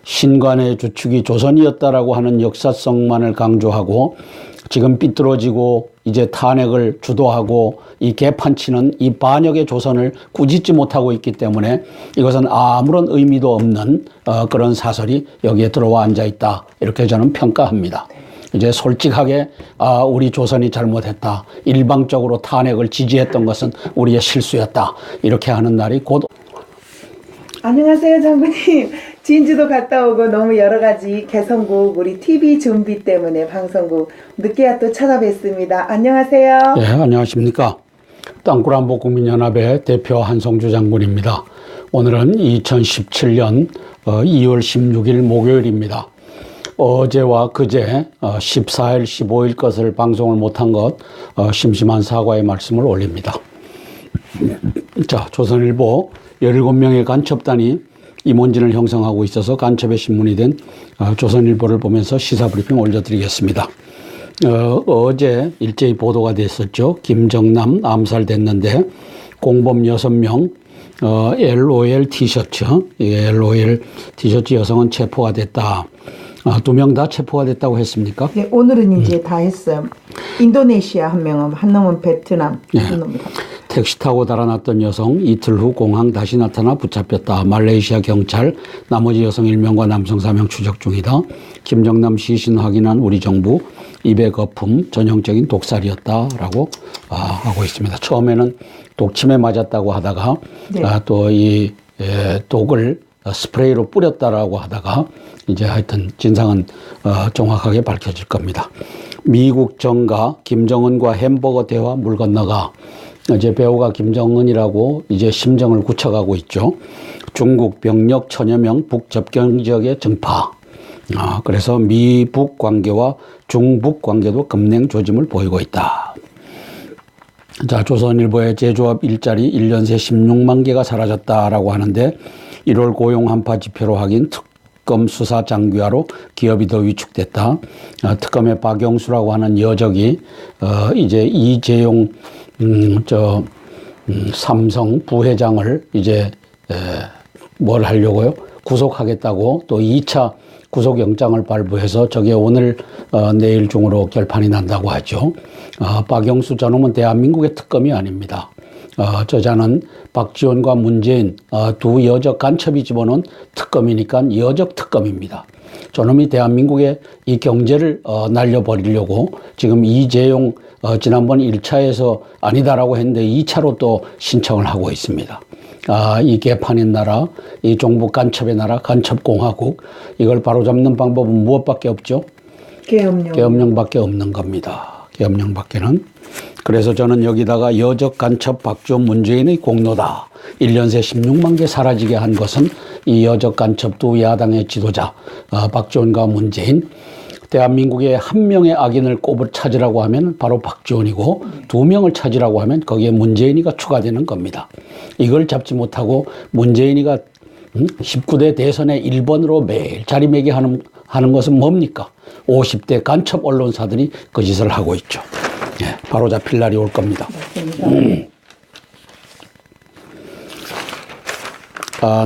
Speaker 2: 신관의 주축이 조선이었다라고 하는 역사성만을 강조하고 지금 삐뚤어지고 이제 탄핵을 주도하고 이 개판치는 이 반역의 조선을 꾸짖지 못하고 있기 때문에 이것은 아무런 의미도 없는 그런 사설이 여기에 들어와 앉아 있다. 이렇게 저는 평가합니다. 이제 솔직하게 우리 조선이 잘못했다. 일방적으로 탄핵을 지지했던 것은 우리의 실수였다. 이렇게 하는 날이 곧.
Speaker 1: 안녕하세요, 장군님. 진주도 갔다 오고 너무 여러 가지 개성국 우리 TV 준비 때문에 방송국 늦게야 또 찾아뵙습니다. 안녕하세요.
Speaker 2: 네, 안녕하십니까. 땅굴한복국민연합의 대표 한성주 장군입니다. 오늘은 2017년 2월 16일 목요일입니다. 어제와 그제 14일, 15일 것을 방송을 못한 것 심심한 사과의 말씀을 올립니다. 자, 조선일보 17명의 간첩단이 임원진을 형성하고 있어서 간첩의 신문이 된 조선일보를 보면서 시사브리핑 올려드리겠습니다. 어제 일제히 보도가 됐었죠. 김정남 암살됐는데 공범 6명 LOL 티셔츠, LOL 티셔츠 여성은 체포가 됐다. 2명 다 체포가 됐다고 했습니까?
Speaker 1: 네, 오늘은 이제 다 했어요. 인도네시아 한 명은, 한 놈은 베트남.
Speaker 2: 네. 택시 타고 달아났던 여성 이틀 후 공항 다시 나타나 붙잡혔다. 말레이시아 경찰 나머지 여성 1명과 남성 4명 추적 중이다. 김정남 시신 확인한 우리 정부 입의 거품 전형적인 독살이었다라고 하고 있습니다. 처음에는 독침에 맞았다고 하다가
Speaker 1: 네.
Speaker 2: 또 이 독을 스프레이로 뿌렸다라고 하다가 이제 하여튼 진상은 정확하게 밝혀질 겁니다. 미국 정가 김정은과 햄버거 대화 물 건너가 이제 배우가 김정은이라고 이제 심정을 굳혀가고 있죠. 중국 병력 1000여 명 북접경 지역에 증파. 그래서 미북 관계와 중북 관계도 급냉 조짐을 보이고 있다. 자, 조선일보의 제조업 일자리 1년 새 16만 개가 사라졌다라고 하는데 1월 고용 한파 지표로 확인 특검 수사 장기화로 기업이 더 위축됐다. 특검의 박영수라고 하는 여적이 이제 이재용 삼성 부회장을 이제 뭘 하려고요? 구속하겠다고 또 2차 구속영장을 발부해서 저게 오늘 내일 중으로 결판이 난다고 하죠. 박영수 저놈은 대한민국의 특검이 아닙니다. 저자는 박지원과 문재인 두 여적 간첩이 집어넣은 특검이니까 여적 특검입니다. 저놈이 대한민국의 이 경제를 날려버리려고 지금 이재용 지난번 1차에서 아니다라고 했는데 2차로 또 신청을 하고 있습니다. 이 개판인 나라, 이 종북 간첩의 나라, 간첩공화국, 이걸 바로잡는 방법은 무엇밖에 없죠? 계엄령밖에 없는 겁니다. 계엄령밖에는. 그래서 저는 여기다가 여적 간첩 박지원 문재인의 공로다. 1년 새 16만 개 사라지게 한 것은 이 여적 간첩 두 야당의 지도자 박지원과 문재인, 대한민국의 한 명의 악인을 꼽을 찾으라고 하면 바로 박지원이고 2명을 찾으라고 하면 거기에 문재인이가 추가되는 겁니다. 이걸 잡지 못하고 문재인이가 19대 대선에 1번으로 매일 자리매김하는 것은 뭡니까? 50대 간첩 언론사들이 그 짓을 하고 있죠. 바로 잡힐 날이 올 겁니다.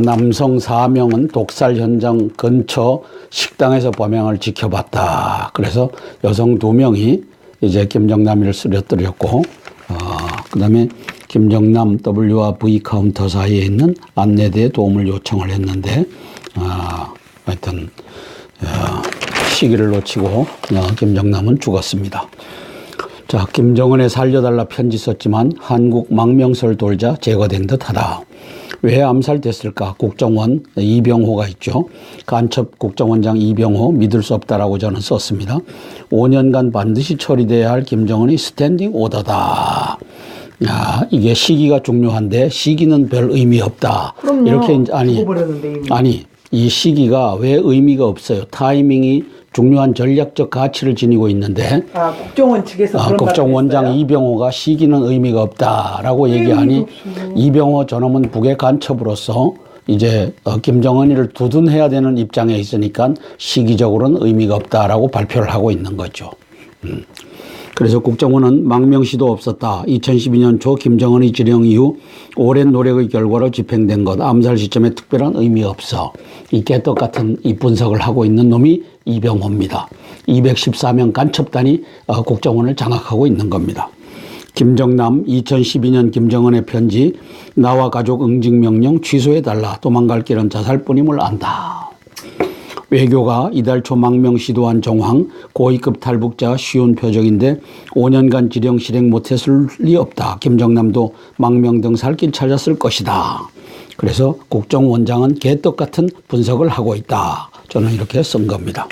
Speaker 2: 남성 4명은 독살 현장 근처 식당에서 범행을 지켜봤다. 그래서 여성 2명이 이제 김정남이를 쓰러뜨렸고, 그 다음에 김정남 W와 V 카운터 사이에 있는 안내대에 도움을 요청을 했는데, 하여튼, 시기를 놓치고, 김정남은 죽었습니다. 자, 김정은에 살려달라 편지 썼지만 한국 망명설 돌자 제거된 듯하다. 왜 암살됐을까? 국정원 이병호가 있죠. 간첩 국정원장 이병호 믿을 수 없다라고 저는 썼습니다. 5년간 반드시 처리돼야 할 김정은의 스탠딩 오더다. 이게 시기가 중요한데 시기는 별 의미 없다.
Speaker 1: 그럼요.
Speaker 2: 이렇게 아니 이 시기가 왜 의미가 없어요? 타이밍이 중요한 전략적 가치를 지니고 있는데
Speaker 1: 국정원 측에서 그런
Speaker 2: 국정원장 이병호가 시기는 의미가 없다라고 얘기하니 이병호 저놈은 북의 간첩으로서 이제 김정은이를 두둔해야 되는 입장에 있으니까 시기적으로는 의미가 없다라고 발표를 하고 있는 거죠. 그래서 국정원은 망명시도 없었다. 2012년 초 김정은의 지령 이후 오랜 노력의 결과로 집행된 것. 암살 시점에 특별한 의미 없어. 이 개떡 같은 이 분석을 하고 있는 놈이 이병호입니다. 214명 간첩단이 국정원을 장악하고 있는 겁니다. 김정남 2012년 김정은의 편지 나와 가족 응징명령 취소해달라. 도망갈 길은 자살뿐임을 안다. 외교가 이달 초 망명 시도한 정황 고위급 탈북자 쉬운 표적인데 5년간 지령 실행 못했을 리 없다. 김정남도 망명 등 살 길 찾았을 것이다. 그래서 국정원장은 개떡 같은 분석을 하고 있다. 저는 이렇게 쓴 겁니다.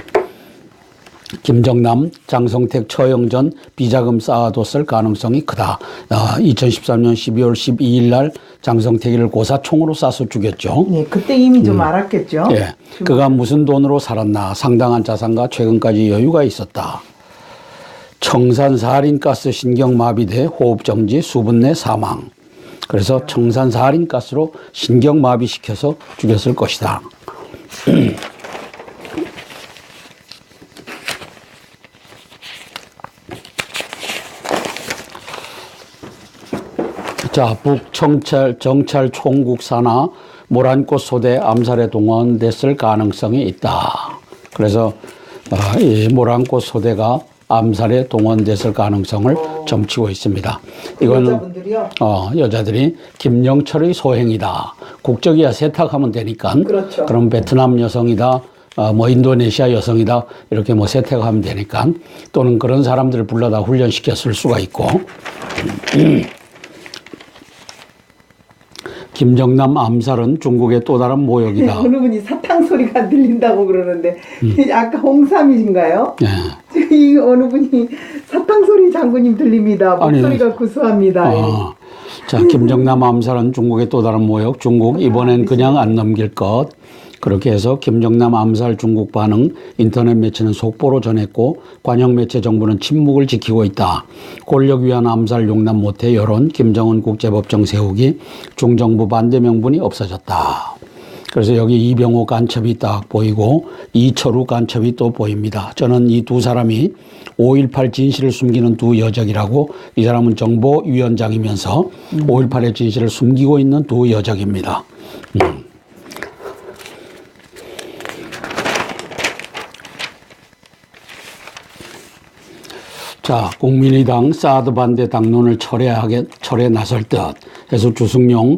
Speaker 2: 김정남, 장성택 처형 전 비자금 쌓아뒀을 가능성이 크다. 2013년 12월 12일 날 장성택이를 고사총으로 쏴서 죽였죠.
Speaker 1: 네, 그때 이미 좀 알았겠죠.
Speaker 2: 예, 그가 무슨 돈으로 살았나. 상당한 자산과 최근까지 여유가 있었다. 청산사린가스 신경마비돼 호흡정지 수분 내 사망. 그래서 청산사린가스로 신경마비시켜서 죽였을 것이다. 자, 북정찰 총국 산하 모란꽃 소대 암살에 동원됐을 가능성이 있다. 그래서 이 모란꽃 소대가 암살에 동원됐을 가능성을 점치고 있습니다. 이거는
Speaker 1: 여자분들이요?
Speaker 2: 여자들이 김영철의 소행이다. 국적이야 세탁하면 되니까.
Speaker 1: 그렇죠.
Speaker 2: 그럼 베트남 여성이다. 뭐 인도네시아 여성이다. 이렇게 뭐 세탁하면 되니까. 또는 그런 사람들을 불러다 훈련시켰을 수가 있고. 김정남 암살은 중국의 또 다른 모욕이다.
Speaker 1: 어느 분이 사탕 소리가 들린다고 그러는데 아까 홍삼이신가요?
Speaker 2: 네.
Speaker 1: 이 어느 분이 사탕 소리 장군님 들립니다. 목소리가 구수합니다.
Speaker 2: 자, 김정남 암살은 중국의 또 다른 모욕. 중국 이번엔 그냥 안 넘길 것. 그렇게 해서 김정남 암살 중국 반응 인터넷 매체는 속보로 전했고 관영 매체 정부는 침묵을 지키고 있다. 권력 위한 암살 용납 못해 여론 김정은 국제법정 세우기 중정부 반대 명분이 없어졌다. 그래서 여기 이병호 간첩이 딱 보이고 이철우 간첩이 또 보입니다. 저는 이 두 사람이 5.18 진실을 숨기는 두 여적이라고. 이 사람은 정보위원장이면서 5.18의 진실을 숨기고 있는 두 여적입니다. 자, 국민의당 사드 반대 당론을 철회 나설 듯 해서 주승용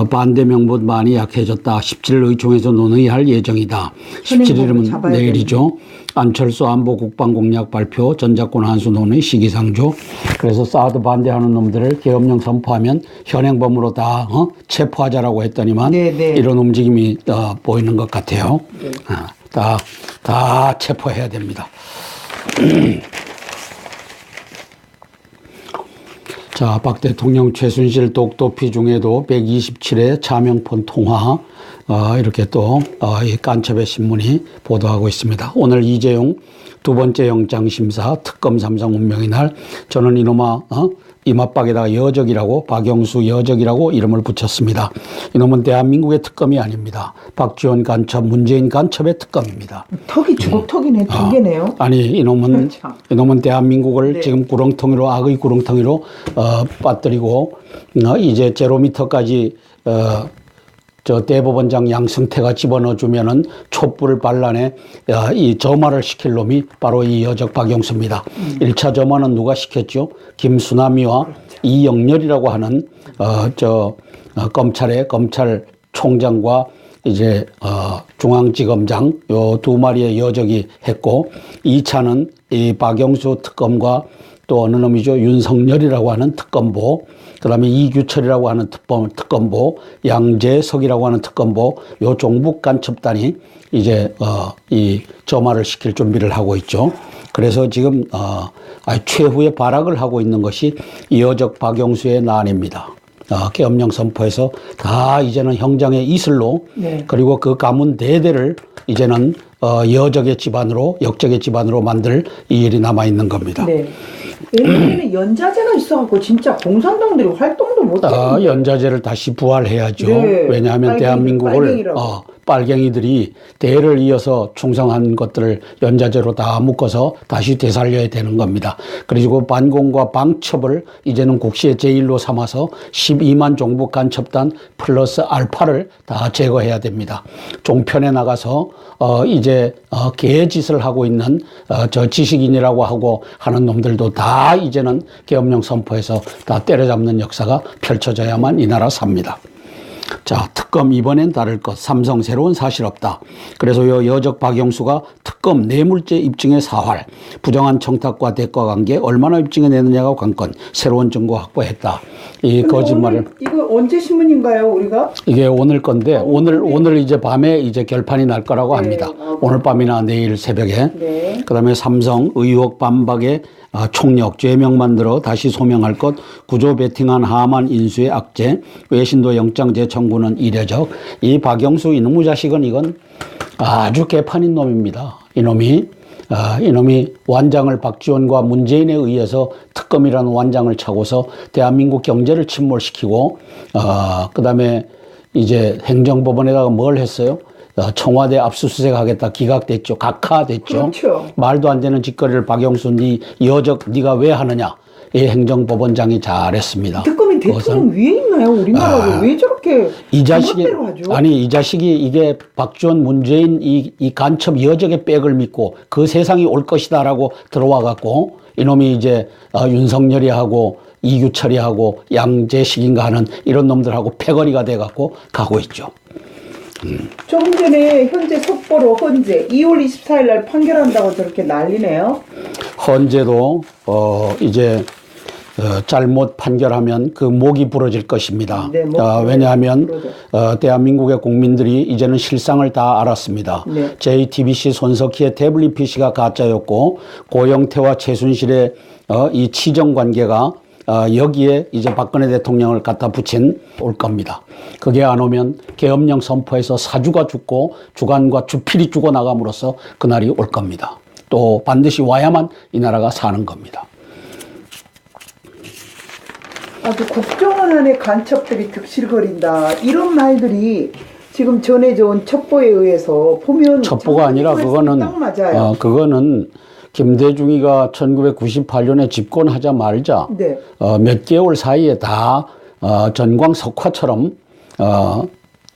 Speaker 2: 반대 명분 많이 약해졌다. 17일 의총에서 논의할 예정이다. 17일이면 내일이죠. 안철수 안보 국방 공약 발표, 전작권 한수 논의 시기상조. 그래서 사드 반대하는 놈들을 계엄령 선포하면 현행범으로 다 체포하자라고 했더니만 이런 움직임이 보이는 것 같아요. 다 체포해야 됩니다. 자, 박 대통령 최순실 독도피 중에도 127회 차명폰 통화, 이렇게 또, 이 간첩의 신문이 보도하고 있습니다. 오늘 이재용 두 번째 영장심사 특검 삼성 운명의 날, 저는 이놈아, 이맛박에다가 여적이라고, 박영수 여적이라고 이름을 붙였습니다. 이놈은 대한민국의 특검이 아닙니다. 박지원 간첩, 문재인 간첩의 특검입니다.
Speaker 1: 턱이 주걱턱이네, 두 개네요.
Speaker 2: 아니, 이놈은 대한민국을 지금 구렁텅이로, 악의 구렁텅이로, 빠뜨리고, 이제 제로미터까지, 저 대법원장 양승태가 집어넣어주면은 촛불을 반란에 이 점화를 시킬 놈이 바로 이 여적 박영수입니다. 1차 점화는 누가 시켰죠? 김수남이와 이영렬이라고 하는 검찰총장과 이제 중앙지검장 요 두 마리의 여적이 했고, 2차는 이 박영수 특검과 또 어느 놈이죠? 윤석열이라고 하는 특검보, 그 다음에 이규철이라고 하는 특검보, 양재석이라고 하는 특검보, 요 종북 간첩단이 이제, 이 점화를 시킬 준비를 하고 있죠. 그래서 지금, 최후의 발악을 하고 있는 것이 여적 박영수의 난입니다. 계엄령 선포해서 다 이제는 형장의 이슬로, 그리고 그 가문 대대를 이제는, 여적의 집안으로, 역적의 집안으로 만들 이 일이 남아있는 겁니다.
Speaker 1: 네. 예전에 연자제가 있어갖고 진짜 공산당들이 활동도 못해요.
Speaker 2: 연자제를 다시 부활해야죠. 왜냐하면 대한민국을 빨갱이들이 대를 이어서 충성한 것들을 연좌제로 다 묶어서 다시 되살려야 되는 겁니다. 그리고 반공과 방첩을 이제는 국시의 제1로 삼아서 12만 종북 간첩단 플러스 알파를 다 제거해야 됩니다. 종편에 나가서 이제 개짓을 하고 있는 저 지식인이라고 하고 하는 놈들도 다 이제는 계엄령 선포해서 다 때려잡는 역사가 펼쳐져야만 이 나라 삽니다. 자, 특검 이번엔 다를 것. 삼성 새로운 사실 없다. 그래서 여적 박영수가 특검 뇌물죄 입증의 사활, 부정한 청탁과 대가 관계 얼마나 입증해내느냐가 관건, 새로운 증거 확보했다. 이 거짓말을.
Speaker 1: 이거 언제 신문인가요, 우리가?
Speaker 2: 이게 오늘 건데 오늘 이제 밤에 이제 결판이 날 거라고 합니다. 오늘 밤이나 내일 새벽에.
Speaker 1: 네.
Speaker 2: 그다음에 삼성 의혹 반박에 총력, 죄명만 들어 다시 소명할 것, 구조 베팅한 하만 인수의 악재, 외신도 영장제 청구는 이례적. 이 박영수 이놈의 자식은 이건 아주 개판인 놈입니다. 이놈이 완장을 박지원과 문재인에 의해서 특검이라는 완장을 차고서 대한민국 경제를 침몰시키고, 그다음에 이제 행정법원에다가 뭘 했어요? 청와대 압수수색 하겠다 기각됐죠. 각하됐죠.
Speaker 1: 그렇죠.
Speaker 2: 말도 안 되는 짓거리를 박영수 여적 네가 왜 하느냐. 이 행정법원장이 잘했습니다.
Speaker 1: 특검이 대통령 위에 있나요? 우리나라가 왜 저렇게
Speaker 2: 이 자식이
Speaker 1: 하죠?
Speaker 2: 아니 이 자식이 이게 박지원 문재인 이 간첩 여적의 백을 믿고 그 세상이 올 것이다라고 들어와 갖고 이놈이 이제 윤석열이하고 이규철이하고 양재식인가 하는 이런 놈들하고 패거리가 돼 갖고 가고 있죠.
Speaker 1: 조금 전에 현재 속보로 헌재 2월 24일 날 판결한다고 저렇게 난리네요.
Speaker 2: 헌재도 이제 잘못 판결하면 그 목이 부러질 것입니다.
Speaker 1: 네,
Speaker 2: 왜냐하면 대한민국의 국민들이 이제는 실상을 다 알았습니다.
Speaker 1: 네.
Speaker 2: JTBC 손석희의 태블릿 PC가 가짜였고 고영태와 최순실의 이 치정 관계가 여기에 이제 박근혜 대통령을 갖다 붙인 올 겁니다. 그게 안 오면 계엄령 선포해서 사주가 죽고 주간과 주필이 죽어나감으로써 그날이 올 겁니다. 또 반드시 와야만 이 나라가 사는 겁니다.
Speaker 1: 아주 국정원 안에 간첩들이 득실거린다. 이런 말들이 지금 전해져 온 첩보에 의해서 보면
Speaker 2: 첩보가 아니라 그거는
Speaker 1: 딱 맞아요.
Speaker 2: 그거는 김대중이가 1998년에 집권하자 말자
Speaker 1: 네.
Speaker 2: 몇 개월 사이에 다 전광석화처럼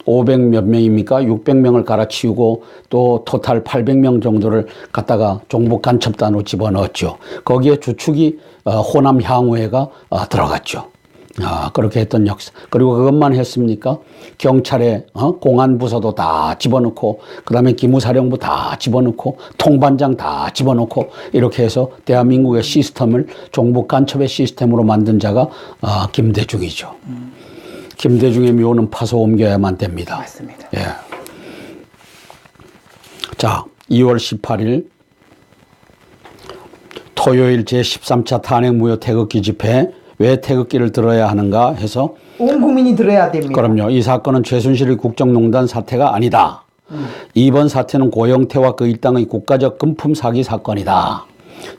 Speaker 2: 500몇 명입니까? 600명을 갈아치우고 또 토탈 800명 정도를 갖다가 종북 간첩단으로 집어넣었죠. 거기에 주축이 호남 향후회가 들어갔죠. 그렇게 했던 역사. 그리고 그것만 했습니까? 경찰에 공안부서도 다 집어넣고 그다음에 기무사령부 다 집어넣고 통반장 다 집어넣고 이렇게 해서 대한민국의 시스템을 종북 간첩의 시스템으로 만든 자가 김대중이죠. 김대중의 묘는 파서 옮겨야만 됩니다.
Speaker 1: 맞습니다.
Speaker 2: 예. 자, 2월 18일 토요일 제13차 탄핵무효 태극기 집회. 왜 태극기를 들어야 하는가 해서
Speaker 1: 온 국민이 들어야 됩니다.
Speaker 2: 그럼요. 이 사건은 최순실 국정농단 사태가 아니다. 이번 사태는 고영태와 그 일당의 국가적 금품 사기 사건이다.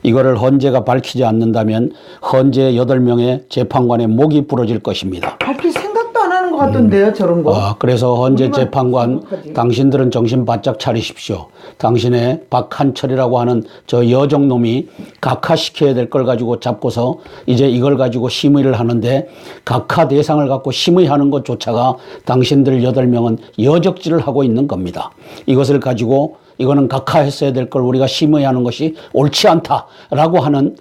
Speaker 2: 이거를 헌재가 밝히지 않는다면 헌재 8명의 재판관의 목이 부러질 것입니다.
Speaker 1: 밝힐 생각도 안 하는 것 같던데요, 저런 거.
Speaker 2: 그래서 헌재 재판관
Speaker 1: 생각하지.
Speaker 2: 당신들은 정신 바짝 차리십시오. 당신의 박한철이라고 하는 저 여정놈이 각하시켜야 될 걸 가지고 잡고서 이제 이걸 가지고 심의를 하는데 각하 대상을 갖고 심의하는 것조차가 당신들 8명은 여적질을 하고 있는 겁니다. 이것을 가지고 이거는 각하했어야 될 걸 우리가 심의하는 것이 옳지 않다라고 하는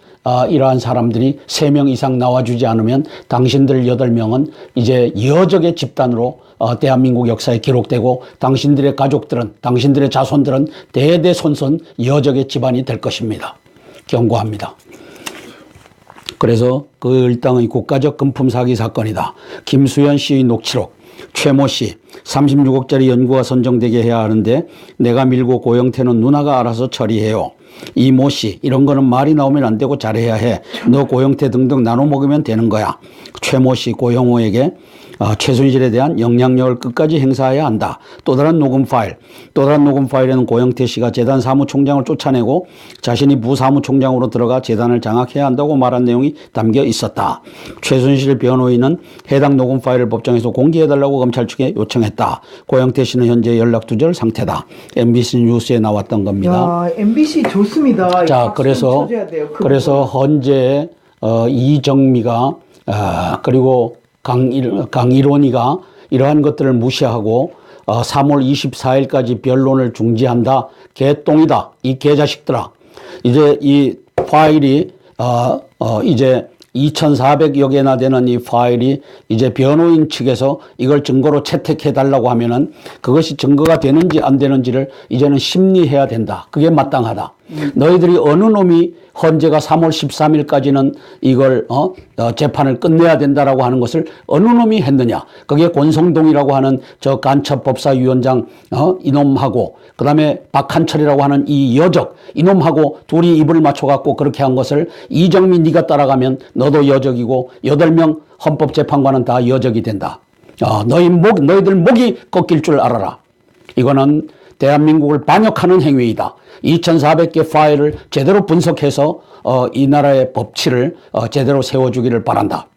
Speaker 2: 이러한 사람들이 3명 이상 나와주지 않으면 당신들 8명은 이제 여적의 집단으로 대한민국 역사에 기록되고 당신들의 가족들은 당신들의 자손들은 대대손손 여적의 집안이 될 것입니다. 경고합니다. 그래서 그 일당의 국가적 금품 사기 사건이다. 김수현 씨의 녹취록. 최모 씨 36억짜리 연구가 선정되게 해야 하는데 내가 밀고 고영태는 누나가 알아서 처리해요. 이모 씨 이런 거는 말이 나오면 안 되고 잘해야 해. 너 고영태 등등 나눠 먹으면 되는 거야. 최모 씨 고영호에게 최순실에 대한 영향력을 끝까지 행사해야 한다. 또 다른 녹음 파일에는 고영태 씨가 재단 사무총장을 쫓아내고 자신이 부사무총장으로 들어가 재단을 장악해야 한다고 말한 내용이 담겨 있었다. 최순실 변호인은 해당 녹음 파일을 법정에서 공개해달라고 검찰 측에 요청했다. 고영태 씨는 현재 연락두절 상태다. MBC 뉴스에 나왔던 겁니다.
Speaker 1: 야, MBC 좋습니다.
Speaker 2: 자, 그래서 현재 이정미가 그리고 강일원이가 이러한 것들을 무시하고 3월 24일까지 변론을 중지한다. 개똥이다. 이 개자식들아. 이제 이 파일이 이제 2,400여 개나 되는 이 파일이 이제 변호인 측에서 이걸 증거로 채택해 달라고 하면은 그것이 증거가 되는지 안 되는지를 이제는 심리해야 된다. 그게 마땅하다. 너희들이 어느 놈이 헌재가 3월 13일까지는 이걸 재판을 끝내야 된다라고 하는 것을 어느 놈이 했느냐. 그게 권성동이라고 하는 저 간첩법사위원장 이놈하고 그다음에 박한철이라고 하는 이 여적 이놈하고 둘이 입을 맞춰 갖고 그렇게 한 것을 이정민 네가 따라가면 너도 여적이고 8명 헌법재판관은 다 여적이 된다. 너희들 목이 꺾일 줄 알아라. 이거는 대한민국을 반역하는 행위이다. 2,400개 파일을 제대로 분석해서 이 나라의 법치를 제대로 세워주기를 바란다.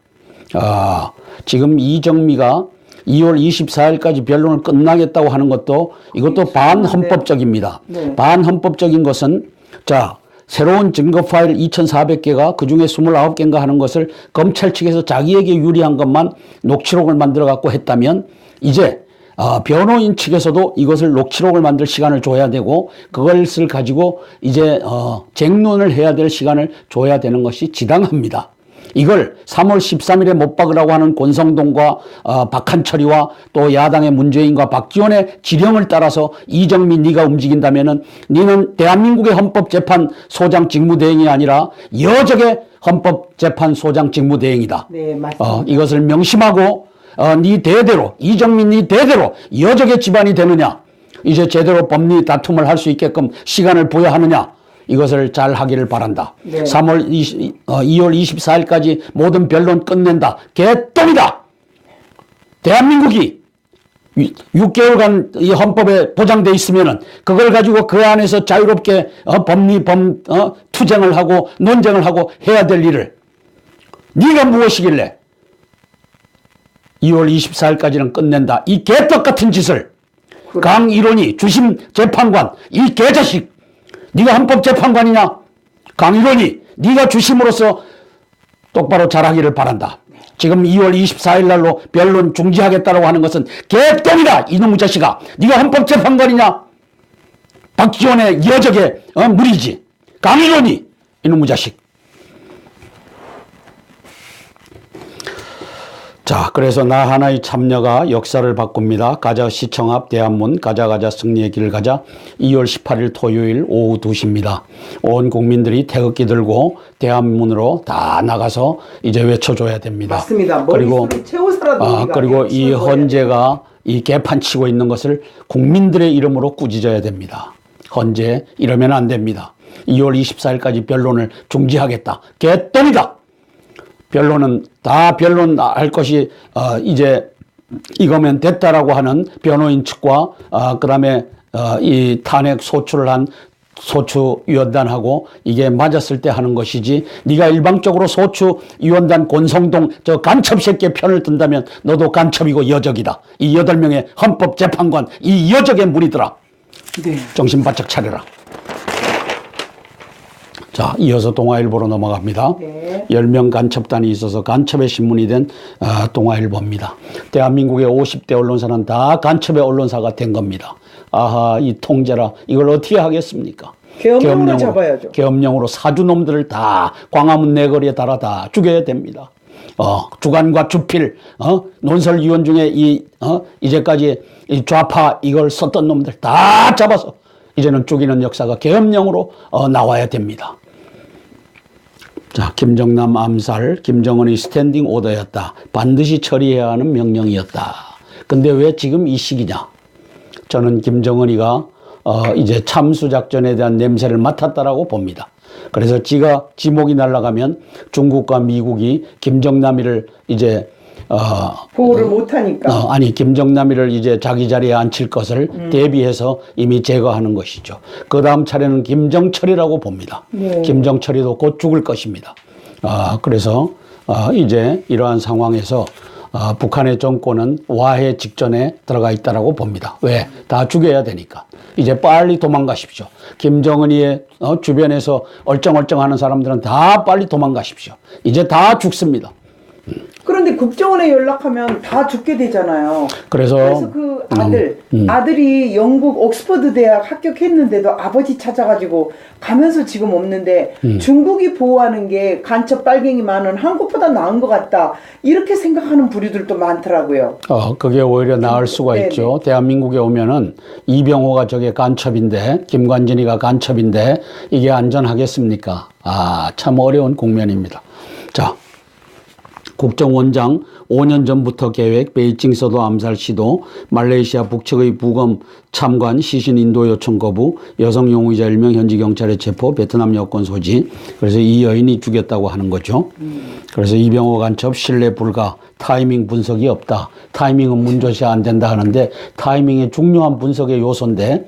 Speaker 2: 지금 이정미가 2월 24일까지 변론을 끝나겠다고 하는 것도 이것도 반헌법적입니다.
Speaker 1: 네.
Speaker 2: 반헌법적인 것은 자 새로운 증거 파일 2,400개가 그중에 29개인가 하는 것을 검찰 측에서 자기에게 유리한 것만 녹취록을 만들어 갖고 했다면 이제 변호인 측에서도 이것을 녹취록을 만들 시간을 줘야 되고 그것을 가지고 이제 쟁론을 해야 될 시간을 줘야 되는 것이 지당합니다. 이걸 3월 13일에 못 박으라고 하는 권성동과 박한철이와 또 야당의 문재인과 박지원의 지령을 따라서 이정민 네가 움직인다면은 너는 대한민국의 헌법재판소장 직무대행이 아니라 여적의 헌법재판소장 직무대행이다.
Speaker 1: 네, 맞습니다.
Speaker 2: 이것을 명심하고 네 대대로 이정민 네 대대로 여적의 집안이 되느냐 이제 제대로 법리 다툼을 할 수 있게끔 시간을 부여하느냐 이것을 잘 하기를 바란다.
Speaker 1: 네.
Speaker 2: 2월 24일까지 모든 변론 끝낸다. 개똥이다. 대한민국이 6개월간 이 헌법에 보장돼 있으면은 그걸 가지고 그 안에서 자유롭게 투쟁을 하고 논쟁을 하고 해야 될 일을 네가 무엇이길래 2월 24일까지는 끝낸다. 이 개떡 같은 짓을
Speaker 1: 그래.
Speaker 2: 강일원이 주심 재판관 이 개자식 네가 헌법재판관이냐? 강일원이 네가 주심으로서 똑바로 잘하기를 바란다. 지금 2월 24일 날로 변론 중지하겠다고 하는 것은 개똥이다. 이놈의 자식아. 네가 헌법재판관이냐? 박지원의 여적의 무리지. 강일원이 이놈의 자식. 자, 그래서 나 하나의 참여가 역사를 바꿉니다. 가자 시청 앞 대한문 가자 승리의 길을 가자 2월 18일 토요일 오후 2시입니다. 온 국민들이 태극기 들고 대한문으로 다 나가서 이제 외쳐줘야 됩니다.
Speaker 1: 맞습니다.
Speaker 2: 그리고
Speaker 1: 채워서라도
Speaker 2: 그리고 이 헌재가 이 개판 치고 있는 것을 국민들의 이름으로 꾸짖어야 됩니다. 헌재 이러면 안 됩니다. 2월 24일까지 변론을 중지하겠다. 개똥이다. 변론은 다 변론할 것이 이제 이거면 됐다라고 하는 변호인 측과 그다음에 이 탄핵 소추를 한 소추위원단하고 이게 맞았을 때 하는 것이지 네가 일방적으로 소추위원단 권성동 저 간첩 새끼의 편을 든다면 너도 간첩이고 여적이다. 이 8명의 헌법재판관 이 여적의 무리들아.
Speaker 1: 네.
Speaker 2: 정신 바짝 차려라. 자, 이어서 동아일보로 넘어갑니다.
Speaker 1: 네.
Speaker 2: 10명 간첩단이 있어서 간첩의 신문이 된 동아일보입니다. 대한민국의 50대 언론사는 다 간첩의 언론사가 된 겁니다. 아하, 이 통제라 이걸 어떻게 하겠습니까?
Speaker 1: 계엄령으로 잡아야죠.
Speaker 2: 계엄령으로 사주놈들을 다 광화문 내거리에 달아 죽여야 됩니다. 주간과 주필, 논설위원 중에 이제까지 이 좌파 이걸 썼던 놈들 다 잡아서 이제는 죽이는 역사가 계엄령으로 나와야 됩니다. 자, 김정남 암살, 김정은의 스탠딩 오더였다. 반드시 처리해야 하는 명령이었다. 근데 왜 지금 이 시기냐? 저는 김정은이가 이제 참수작전에 대한 냄새를 맡았다라고 봅니다. 그래서 지목이 날아가면 중국과 미국이 김정남이를 이제
Speaker 1: 보호를 못하니까.
Speaker 2: 아니 김정남이를 이제 자기 자리에 앉힐 것을 대비해서 이미 제거하는 것이죠. 그 다음 차례는 김정철이라고 봅니다.
Speaker 1: 네.
Speaker 2: 김정철이도 곧 죽을 것입니다. 그래서 이제 이러한 상황에서 북한의 정권은 와해 직전에 들어가 있다라고 봅니다. 왜? 다 죽여야 되니까. 이제 빨리 도망가십시오. 김정은이의 주변에서 얼쩡얼쩡하는 사람들은 다 빨리 도망가십시오. 이제 다 죽습니다.
Speaker 1: 그런데 국정원에 연락하면 다 죽게 되잖아요.
Speaker 2: 그래서
Speaker 1: 그 아들이 영국 옥스퍼드 대학 합격했는데도 아버지 찾아가지고 가면서 지금 없는데 중국이 보호하는 게 간첩 빨갱이 많은 한국보다 나은 것 같다. 이렇게 생각하는 부류들도 많더라고요.
Speaker 2: 그게 오히려 나을 수가
Speaker 1: 네네.
Speaker 2: 있죠. 대한민국에 오면은 이병호가 저게 간첩인데, 김관진이가 간첩인데, 이게 안전하겠습니까? 참 어려운 국면입니다. 자. 국정원장 5년 전부터 계획, 베이징 서도 암살 시도, 말레이시아 북측의 부검 참관, 시신 인도 요청 거부, 여성 용의자 1명 현지 경찰에 체포, 베트남 여권 소지. 그래서 이 여인이 죽였다고 하는 거죠. 그래서 이병호 간첩 신뢰 불가, 타이밍 분석이 없다. 타이밍은 문조시 안 된다 하는데 타이밍이 중요한 분석의 요소인데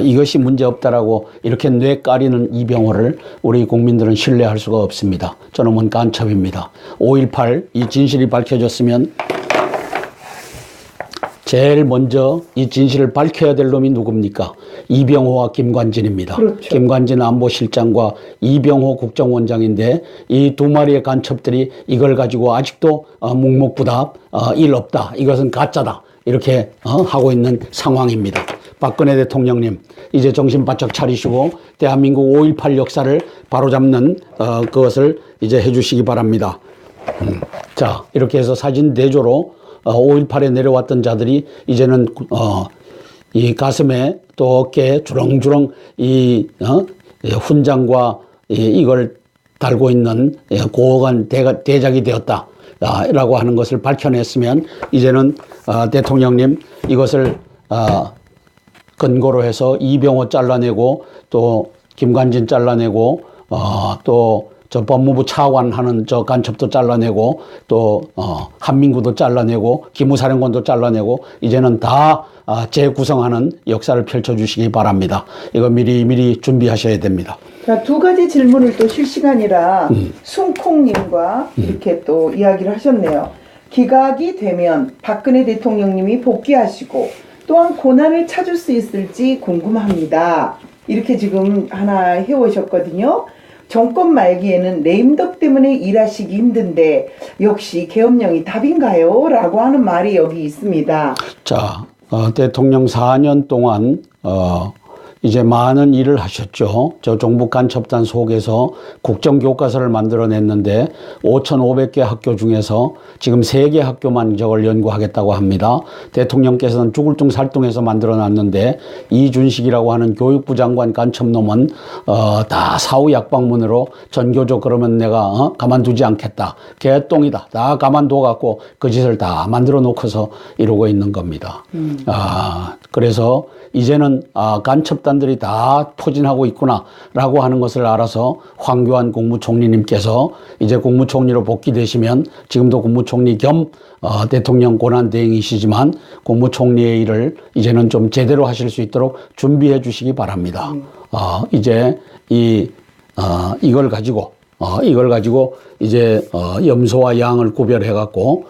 Speaker 2: 이것이 문제 없다라고 이렇게 뇌 까리는 이병호를 우리 국민들은 신뢰할 수가 없습니다. 저놈은 간첩입니다. 5.18 이 진실이 밝혀졌으면 제일 먼저 이 진실을 밝혀야 될 놈이 누굽니까? 이병호와 김관진입니다.
Speaker 1: 그렇죠.
Speaker 2: 김관진 안보실장과 이병호 국정원장인데 이 두 마리의 간첩들이 이걸 가지고 아직도 묵묵부답 일 없다. 이것은 가짜다. 이렇게 하고 있는 상황입니다. 박근혜 대통령님 이제 정신 바짝 차리시고 대한민국 5.18 역사를 바로잡는 그것을 이제 해주시기 바랍니다. 자, 이렇게 해서 사진 대조로 5.18에 내려왔던 자들이 이제는 이 가슴에 또 어깨에 주렁주렁 이 훈장과 이걸 달고 있는 고혹한 대작이 되었다 라고 하는 것을 밝혀냈으면 이제는 대통령님 이것을 근거로 해서 이병호 잘라내고 또 김관진 잘라내고 또 저 법무부 차관하는 저 간첩도 잘라내고 또 한민구도 잘라내고 기무사령관도 잘라내고 이제는 다 재구성하는 역사를 펼쳐주시기 바랍니다. 이거 미리 준비하셔야 됩니다.
Speaker 1: 자, 두 가지 질문을 또 실시간이라 숭콩님과 이렇게 또 이야기를 하셨네요. 기각이 되면 박근혜 대통령님이 복귀하시고 또한 고난을 찾을 수 있을지 궁금합니다. 이렇게 지금 하나 해오셨거든요. 정권 말기에는 레임덕 때문에 일하시기 힘든데 역시 계엄령이 답인가요? 라고 하는 말이 여기 있습니다.
Speaker 2: 자, 대통령 4년 동안 이제 많은 일을 하셨죠. 저 종북 간첩단 속에서 국정교과서를 만들어냈는데 5,500개 학교 중에서 지금 3개 학교만 저걸 연구하겠다고 합니다. 대통령께서는 죽을 둥 살둥해서 만들어놨는데 이준식이라고 하는 교육부 장관 간첩놈은 다 사후 약방문으로 전교조 그러면 내가 가만두지 않겠다. 개똥이다. 다 가만둬갖고 그 짓을 다 만들어 놓고서 이러고 있는 겁니다. 그래서 이제는 간첩단들이 다 포진하고 있구나라고 하는 것을 알아서 황교안 국무총리님께서 이제 국무총리로 복귀되시면 지금도 국무총리 겸 대통령 권한대행이시지만 국무총리의 일을 이제는 좀 제대로 하실 수 있도록 준비해 주시기 바랍니다. 이제 이걸 가지고 이제 염소와 양을 구별해 갖고